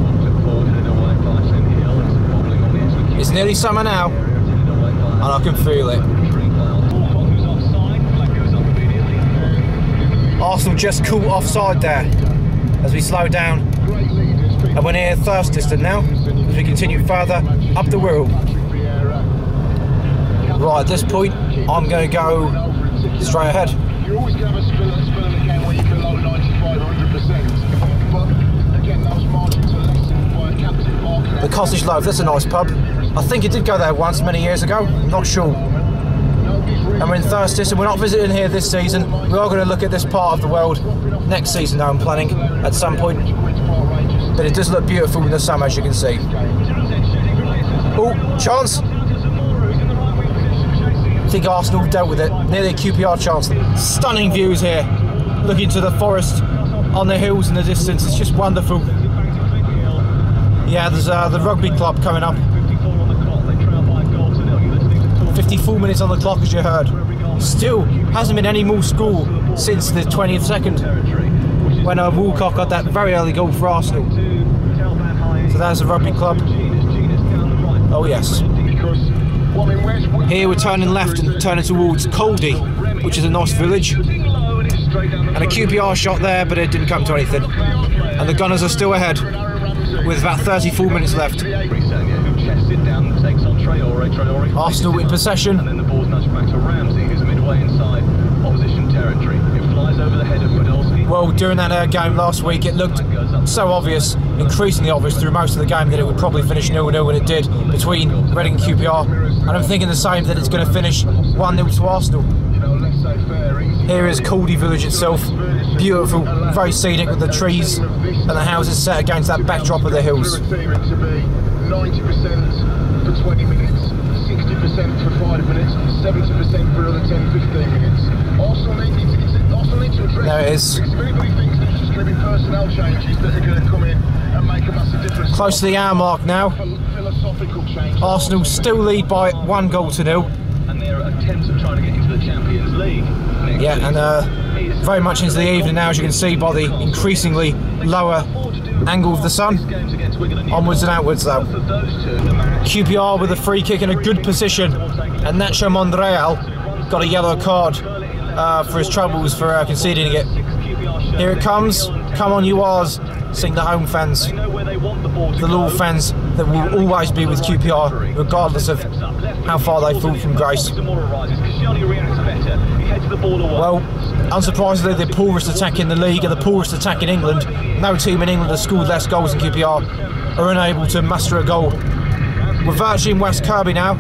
It's nearly summer now, and I can feel it. Arsenal just caught offside there as we slow down. And we're near Thurston now, as we continue further up the Wirral. Right, at this point, I'm going to go straight ahead. You're always going to have a spell in a game where you're below 95, 100%. But again, those margins are lessened by a captive market. The Cottage Loaf, that's a nice pub. I think it did go there once, many years ago. I'm not sure. And we're in Thurston, we're not visiting here this season. We are going to look at this part of the world next season, though, I'm planning at some point. But it does look beautiful in the summer, as you can see. Oh, chance! I think Arsenal dealt with it. Nearly a QPR chance. Stunning views here. Looking to the forest on the hills in the distance. It's just wonderful. Yeah, there's the rugby club coming up. 54 minutes on the clock, as you heard. Still hasn't been any more score since the 20th second when Walcott got that very early goal for Arsenal. So there's the rugby club. Oh yes. Here we're turning left and turning towards Coldy, which is a nice village. And a QPR shot there, but it didn't come to anything. And the Gunners are still ahead with about 34 minutes left. Arsenal in possession. And then the ball's nudged back to Ramsey, who's midway inside opposition territory. It flies over the head of Podolski. Well, during that game last week, it looked so obvious, increasingly obvious through most of the game, that it would probably finish 0-0, and it did, between Reading and QPR. And I'm thinking the same, that it's going to finish 1-0 to Arsenal. Here is Caldy village itself. Beautiful, very scenic with the trees and the houses set against that backdrop of the hills. 90% for 20 minutes, 60% for 5 minutes, 70% for another 10-15 minutes. Arsenal need to address there it is. Because if anybody thinks there's just going to be personnel changes that are going to come in and make a massive difference. Close to the hour mark now. Philosophical change. Arsenal still lead by 1-0. And their attempts of trying to get into the Champions League. Yeah, and very much into the evening now, as you can see by the increasingly lower angle of the sun. Onwards and outwards though. QPR with a free kick in a good position, and Nacho Monreal got a yellow card for his troubles for conceding it. Here it comes. Come on, you R's. Sing the home fans, the loyal fans that will always be with QPR, regardless of how far they fall from grace. Well, unsurprisingly, the poorest attack in the league and the poorest attack in England. No team in England has scored less goals than QPR, are unable to muster a goal. We're virtually in West Kirby now.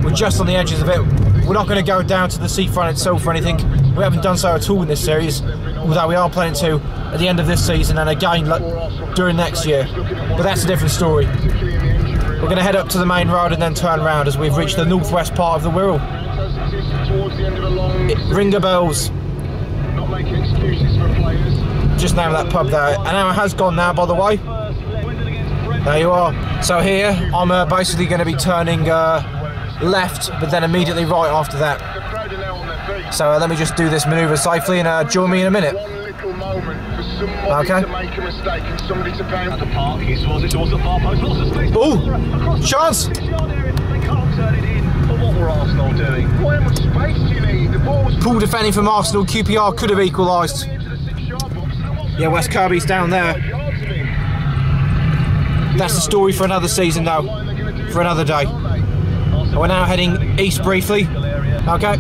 We're just on the edges of it. We're not going to go down to the seafront itself or anything. We haven't done so at all in this series, although we are planning to at the end of this season and again during next year. But that's a different story. We're going to head up to the main road and then turn round as we've reached the northwest part of the Wirral. Ringer bells. Just named that pub there. An hour has gone now, by the way. There you are. So here, I'm basically going to be turning left, but then immediately right after that. So let me just do this manoeuvre safely and join me in a minute. Okay. Oh, chance! Poor defending from Arsenal. QPR could have equalised. Yeah, West Kirby's down there. That's the story for another season though, for another day. We're now heading east briefly. Okay.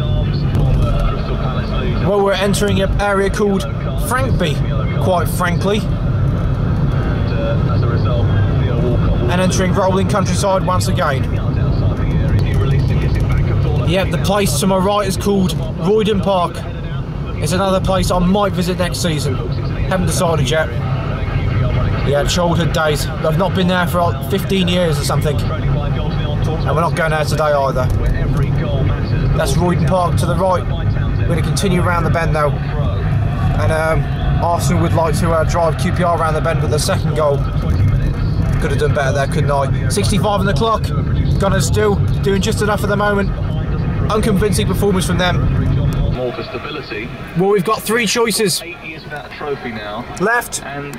Well, we're entering an area called Frankby, quite frankly. And entering rolling countryside once again. Yep, the place to my right is called Roydon Park. It's another place I might visit next season. Haven't decided yet. Yeah, childhood days. I've not been there for 15 years or something. And we're not going there today either. That's Roydon Park to the right. We're going to continue around the bend now. And Arsenal would like to drive QPR around the bend with the second goal. Could have done better there, couldn't I? 65 on the clock. Gunners still doing just enough at the moment. Unconvincing performance from them. More for stability. Well, we've got 3 choices. 8 years without a trophy now. Left. And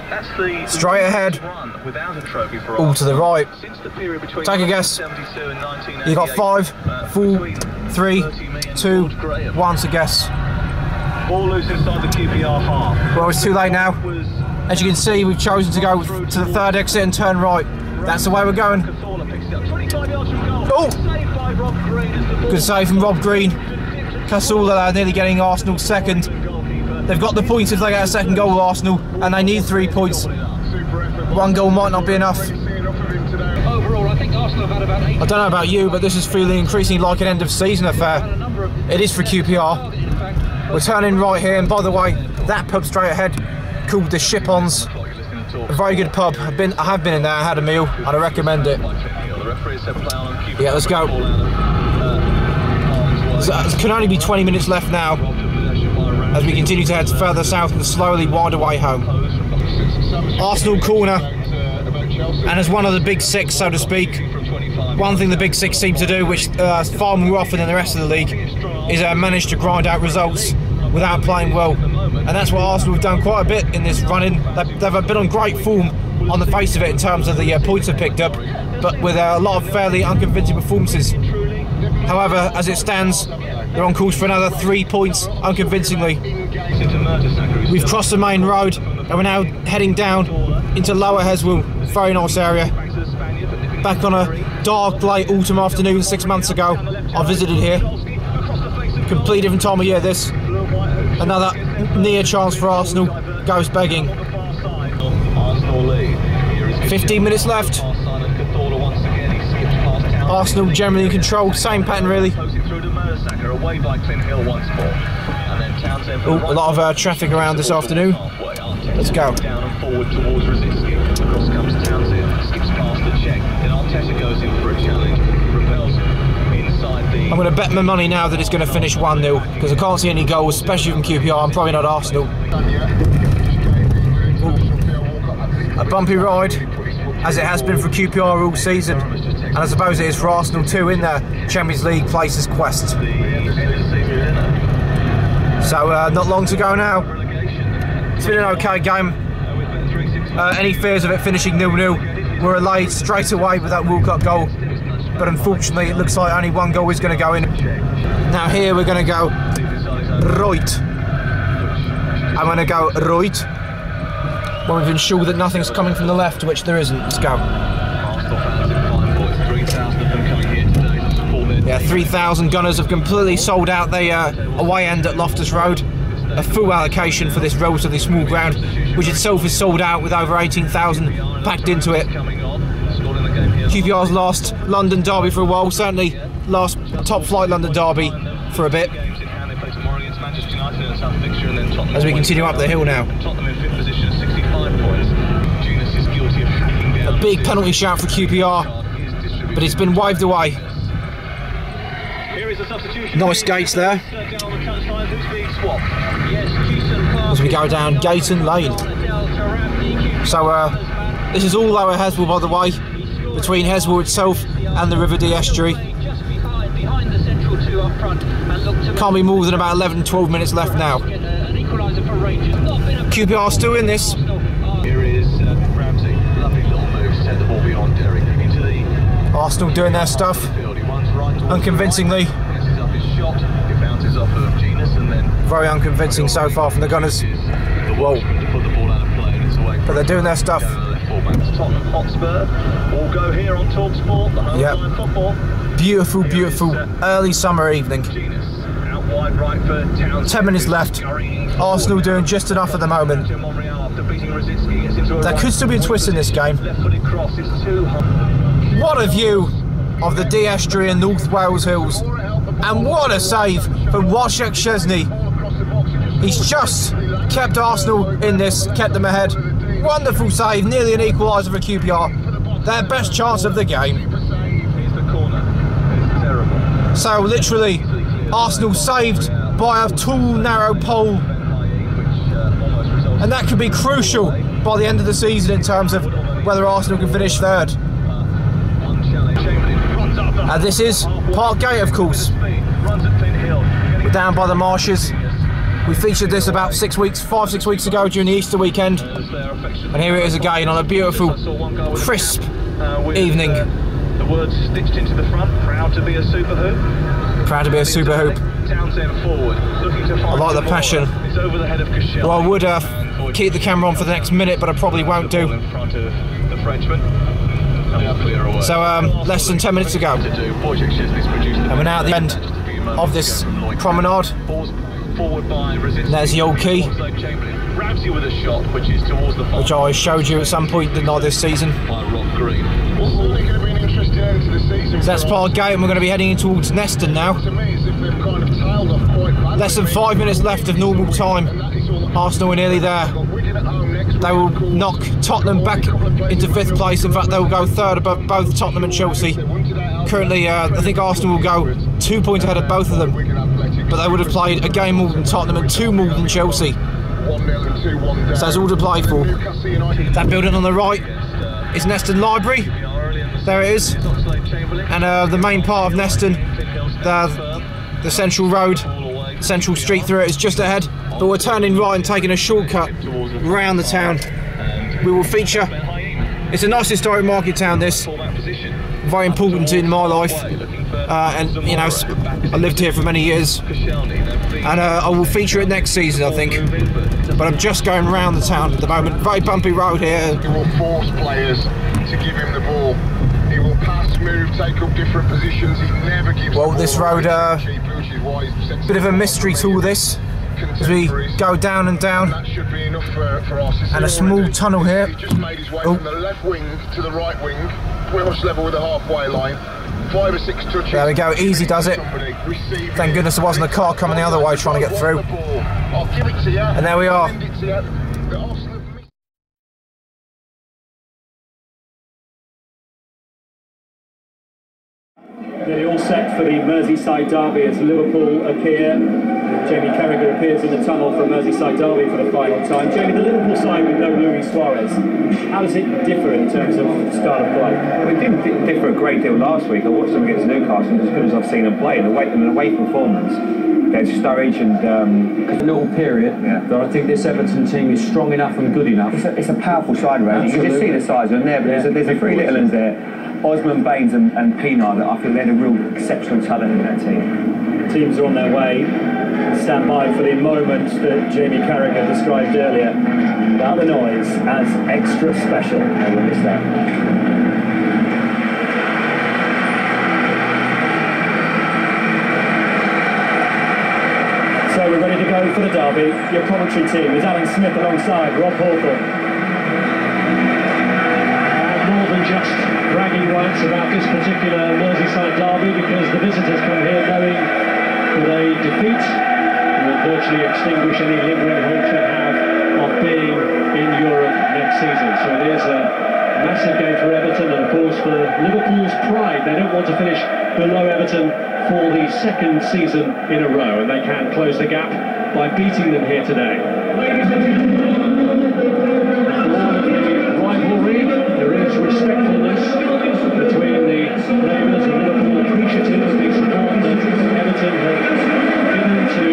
that's the straight ahead. Run without a trophy for all to the right. Since the period between take a guess. 1972 and 1988. You got 5, 4, 3, 2, 1 to guess. Ball loose inside the QPR half. Well, it's too late now. As you can see, we've chosen to go to the third exit and turn right. That's the way we're going. Oh! Good save from Rob Green. Cazorla nearly getting Arsenal second. They've got the points if they get a second goal, Arsenal, and they need 3 points. 1 goal might not be enough. Overall, I think Arsenal have had about 8. I don't know about you, but this is feeling increasingly like an end of season affair. It is for QPR. We're turning right here, and by the way, that pub straight ahead, called the Ship-Ons. A very good pub. I have been in there, I had a meal, and I recommend it. Yeah, let's go. There can only be 20 minutes left now, as we continue to head further south and slowly wind away home. Arsenal corner, and as one of the big 6, so to speak, one thing the big 6 seem to do, which far more often than the rest of the league, is manage to grind out results without playing well. And that's what Arsenal have done quite a bit in this run-in. They've been on great form on the face of it in terms of the points they've picked up, but with a lot of fairly unconvincing performances. However, as it stands, they're on course for another 3 points, unconvincingly. We've crossed the main road and we're now heading down into Lower Heswell. Very nice area. Back on a dark, late autumn afternoon 6 months ago, I visited here. Completely different time of year this. Another near chance for Arsenal goes begging. 15 minutes left. Arsenal generally in control, same pattern really. Oh, a lot of traffic around this afternoon. Let's go. I'm going to bet my money now that it's going to finish 1-0 because I can't see any goals, especially from QPR. I'm probably not Arsenal. Ooh. A bumpy ride, as it has been for QPR all season, and I suppose it is for Arsenal too in their Champions League places quest. So not long to go now. It's been an okay game. Any fears of it finishing 0-0 were allayed straight away with that World Cup goal, but unfortunately it looks like only 1 goal is going to go in. Now here we're going to go right. I'm going to go right when we've ensured that nothing's coming from the left, which there isn't. Let's go. Yeah, 3,000 Gunners have completely sold out the away end at Loftus Road. A full allocation for this relatively small ground, which itself is sold out with over 18,000 packed into it. QPR's last London derby for a while, certainly last top flight London derby for a bit. As we continue up the hill now. A big penalty shout for QPR, but it's been waved away. Nice gates there. As we go down Gayton Lane. So this is all Lower Heswell, by the way, between Heswell itself and the River Dee estuary. Can't be more than about 11-12 minutes left now. QPR still in this. Arsenal doing their stuff, unconvincingly. Very unconvincing so far from the Gunners. Whoa. But they're doing their stuff. Yep. Beautiful, beautiful early summer evening. 10 minutes left. Arsenal doing just enough at the moment. There could still be a twist in this game. What a view of the Dee estuary and North Wales hills. And what a save from Wojciech Szczesny. He's just kept Arsenal in this, kept them ahead. Wonderful save, nearly an equaliser for QPR. Their best chance of the game. So literally, Arsenal saved by a tall, narrow pole. and that could be crucial by the end of the season in terms of whether Arsenal can finish third. This is Park Gate, of course. We're down by the marshes. We featured this about 5-6 weeks ago during the Easter weekend, and here it is again on a beautiful, crisp evening. The words stitched into the front, proud to be a super hoop. Proud to be a super hoop. I like the passion. Well, I would keep the camera on for the next minute, but I probably won't do. So less than 10 minutes ago, and we're now at the end of this promenade. And there's the old quay, which I showed you at some point the night this season. So that's Park Gate, and we're going to be heading in towards Neston now. Less than 5 minutes left of normal time. Arsenal are nearly there. They will knock Tottenham back into 5th place. In fact, they will go third above both Tottenham and Chelsea. Currently, I think Arsenal will go 2 points ahead of both of them, but they would have played a game more than Tottenham and 2 more than Chelsea. So that's all to play for. That building on the right is Neston Library. There it is. And the main part of Neston, the central road, central street through it is just ahead. But we're turning right and taking a shortcut around the town. We will feature. It's a nice historic market town, this. Very important in my life. And you know, I lived here for many years. And I will feature it next season, I think. But I'm just going around the town at the moment. Very bumpy road here. He will force players to give him the ball. He will pass, move, take up different positions. He never gives. Well, this road, bit of a mystery to all this. As we go down and down, and a small tunnel here. He just made his way from the left wing to the right wing, pretty much level with the halfway line. 5 or 6 touches. There we go, easy does it. Thank goodness there wasn't a car coming the other way trying to get through. And there we are. They're all set for the Merseyside derby as Liverpool appear. Jamie Carragher appears in the tunnel for a Merseyside derby for the final time. Jamie, the Liverpool side with no Luis Suarez, how does it differ in terms of style of play? Well, it didn't differ a great deal last week. I watched them against Newcastle, as good as I've seen them play. An away performance against Sturridge and a little period. Yeah. But I think this Everton team is strong enough and good enough. It's a powerful side, Ray. You can just see the size of them there, but there's a three little ones there. Osman, Baines and Pienaar, that I feel they're the real exceptional talent in that team. Teams are on their way. Stand by for the moment that Jamie Carragher described earlier about the noise as extra special. Never miss that. So we're ready to go for the derby. Your commentary team is Alan Smith alongside Rob Hawthorne. More than just bragging rights about this particular Merseyside derby, because the visitors come here knowing that a defeat will virtually extinguish any lingering hopes they have of being in Europe next season. So it is a massive game for Everton, and of course for Liverpool's pride. They don't want to finish below Everton for the 2nd season in a row, and they can close the gap by beating them here today. Ladies and gentlemen, rivalry, there is respectfulness between the players, and Liverpool appreciative of the support that Everton have given to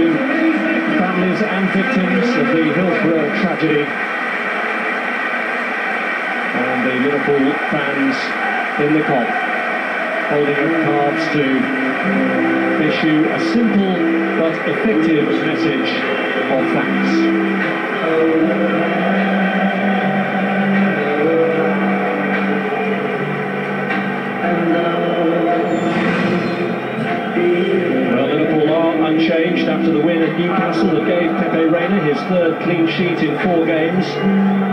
families and victims of the Hillsborough tragedy. And the Liverpool fans in the Kop holding up cards to issue a simple but effective message of thanks. Well, Liverpool are unchanged after the win at Newcastle that gave Pepe Reina his 3rd clean sheet in 4 games.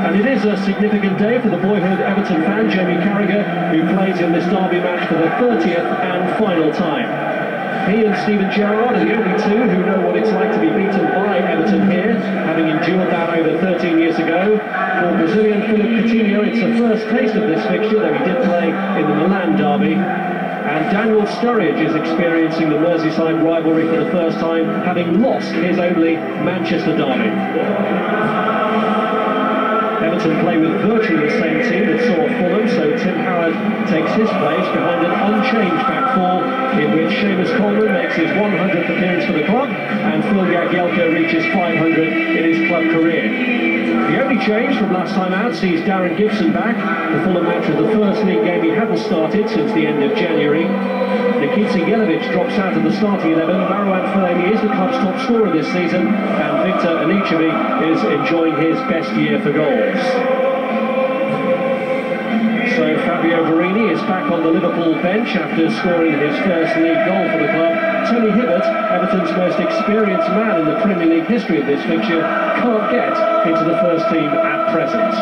And it is a significant day for the boyhood Everton fan, Jamie Carragher, who plays in this derby match for the 30th and final time. He and Steven Gerrard are the only two who know what it's like to be beaten by Everton here, having endured that over 13 years ago. For Brazilian Philip Coutinho, it's the first taste of this fixture, though he did play in the Milan derby. And Daniel Sturridge is experiencing the Merseyside rivalry for the first time, having lost his only Manchester derby. Everton play with virtually the same team that saw Fulham, so Tim Howard takes his place behind an unchanged back four, in which Seamus Coleman makes his 100th appearance for the club, and Phil Jagielka reaches 500 in his club career. The only change from last time out sees Darren Gibson back. The Fulham match was the first league game he hadn't started since the end of January. Nikita Jelavic drops out of the starting 11. Marouane Fellaini is the club's top scorer this season, and Victor Anichebe is enjoying his best year for goals. So Fabio Verini is back on the Liverpool bench after scoring his first league goal for the club. Tony Hibbert, Everton's most experienced man in the Premier League history of this fixture, can't get into the first team at present.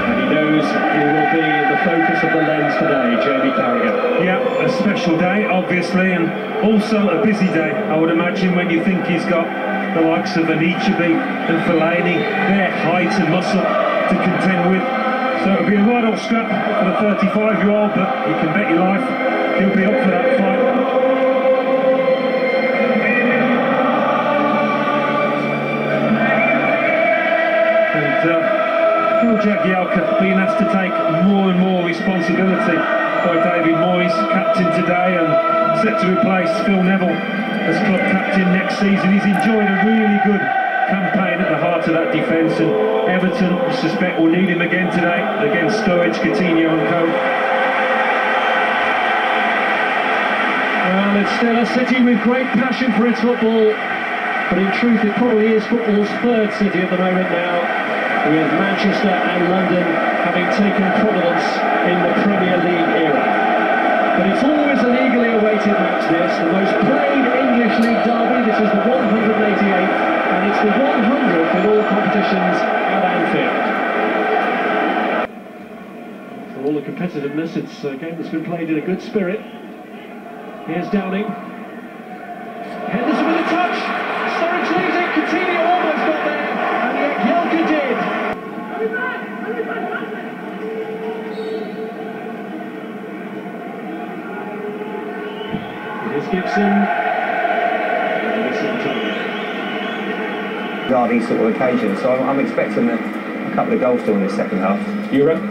And he knows he will be the focus of the lens today, Jamie Carragher. Yeah, a special day, obviously, and also a busy day, I would imagine, when you think he's got the likes of Anichebe and Fellaini, their height and muscle to contend with. So it'll be a right old scrap for the 35-year-old, but you can bet your life he'll be up for that fight. And Phil Jagielka being asked to take more and more responsibility by David Moyes, captain today, and set to replace Phil Neville as club captain next season. He's enjoyed a really good campaign at the heart of that defence, and Everton, I suspect, will need him again today against Sturridge, Coutinho and co. Well, it's still a city with great passion for its football, but in truth it probably is football's third city at the moment now, with Manchester and London having taken prominence in the Premier League era. But it's always an eagerly awaited match, this, the most played English League derby. This is the 188th, and it's the 100th in all competitions at Anfield. For all the competitiveness, it's a game that's been played in a good spirit. Here's Downing. Henderson with a touch. Sturridge leaves it. Coutinho almost got there, and Jagielka did. Here's Gibson. These sort of occasions, so I'm expecting a couple of goals still in the second half. You reckon?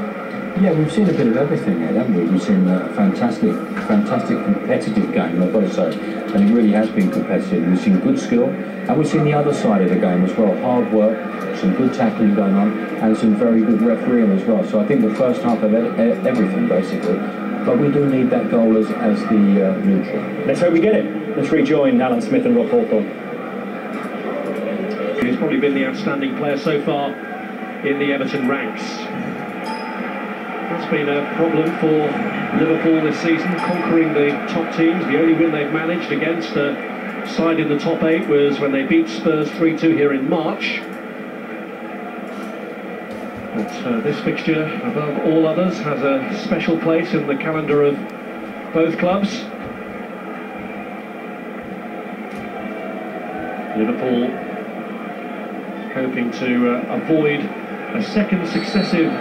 Yeah, we've seen a bit of everything there, haven't we? We've seen a fantastic competitive game, I've got to say, and it really has been competitive. We've seen good skill, and we've seen the other side of the game as well. Hard work, some good tackling going on, and some very good refereeing as well. So I think the first half of everything, basically. But we do need that goal as the neutral. Let's hope we get it. Let's rejoin Alan Smith and Rob Hawthorne. He's probably been the outstanding player so far in the Everton ranks. That's been a problem for Liverpool this season, conquering the top teams. The only win they've managed against a side in the top 8 was when they beat Spurs 3-2 here in March. But this fixture, above all others, has a special place in the calendar of both clubs. Liverpool hoping to avoid a second successive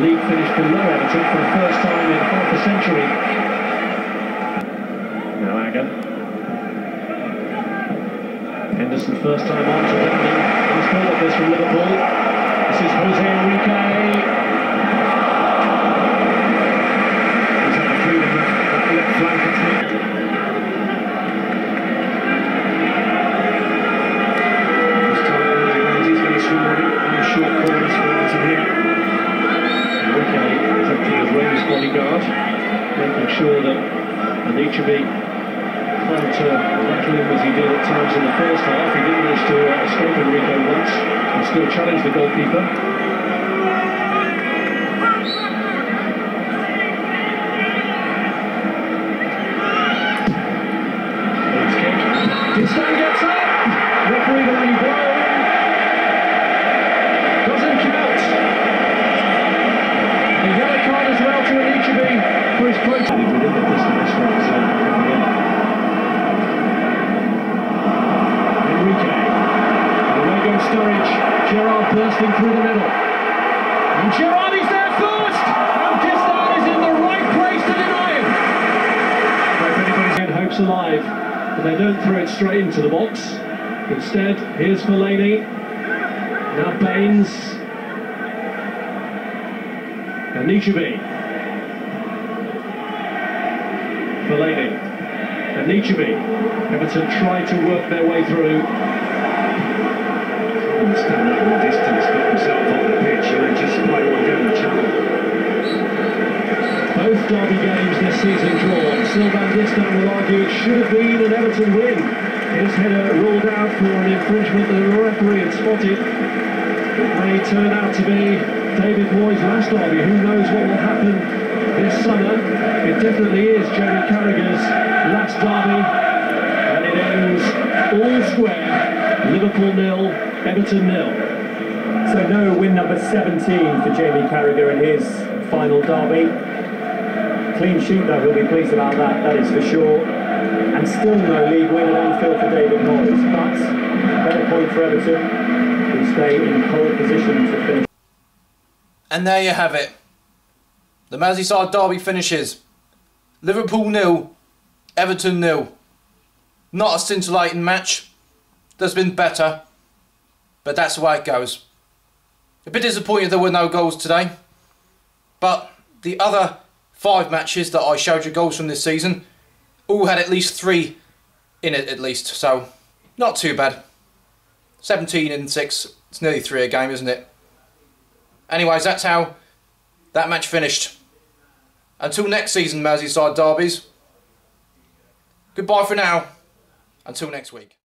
league finish below Everton for the first time in half a century. Now Agger. Henderson first time on to Downing. He's called up this from Liverpool. This is Jose Enrique. He's had the freedom of that left flank, hasn't he? Short corners for Everton here. Enrique is acting as Rangers bodyguard, making sure that Anichebe can't rattle him as he did at times in the first half. He did manage to escape Enrique once and still challenge the goalkeeper. It's kick. Gistan gets up. Referee the money blow. Doesn't count. A yellow card as well to Anichebe for his protest. Within the distance strike zone. Enrique. And away goes Sturridge. Gerrard bursting through the middle. And Gerrard is there first! And Gistan is in the right place. looks alive, but they don't throw it straight into the box. Instead, here's Fellaini. Now Baines. And Nichebe. Fellaini. And Nichebe. Everton try to work their way through. Stand up in the distance, got himself on the pitch, and then just play one down the channel. Both derby games this season drawn. Sylvain Distin will argue it should have been an Everton win. His header ruled out for an infringement that the referee had spotted. It may turn out to be David Moyes' last derby. Who knows what will happen this summer? It definitely is Jamie Carragher's last derby, and it ends all square. Liverpool 0, Everton 0. So no win number 17 for Jamie Carragher in his final derby. Clean sheet though, he'll be pleased about that, that is for sure. And still no league win at Anfield for David Moyes, but better point for Everton, who stay in pole position to finish. And there you have it. The Merseyside derby finishes. Liverpool 0, Everton 0. Not a scintillating match. There's been better, but that's the way it goes. A bit disappointed there were no goals today, but the other 5 matches that I showed you goals from this season all had at least 3 in it at least, so not too bad. 17 and 6, it's nearly 3 a game, isn't it? Anyways, that's how that match finished. Until next season, Merseyside derbies, goodbye for now, until next week.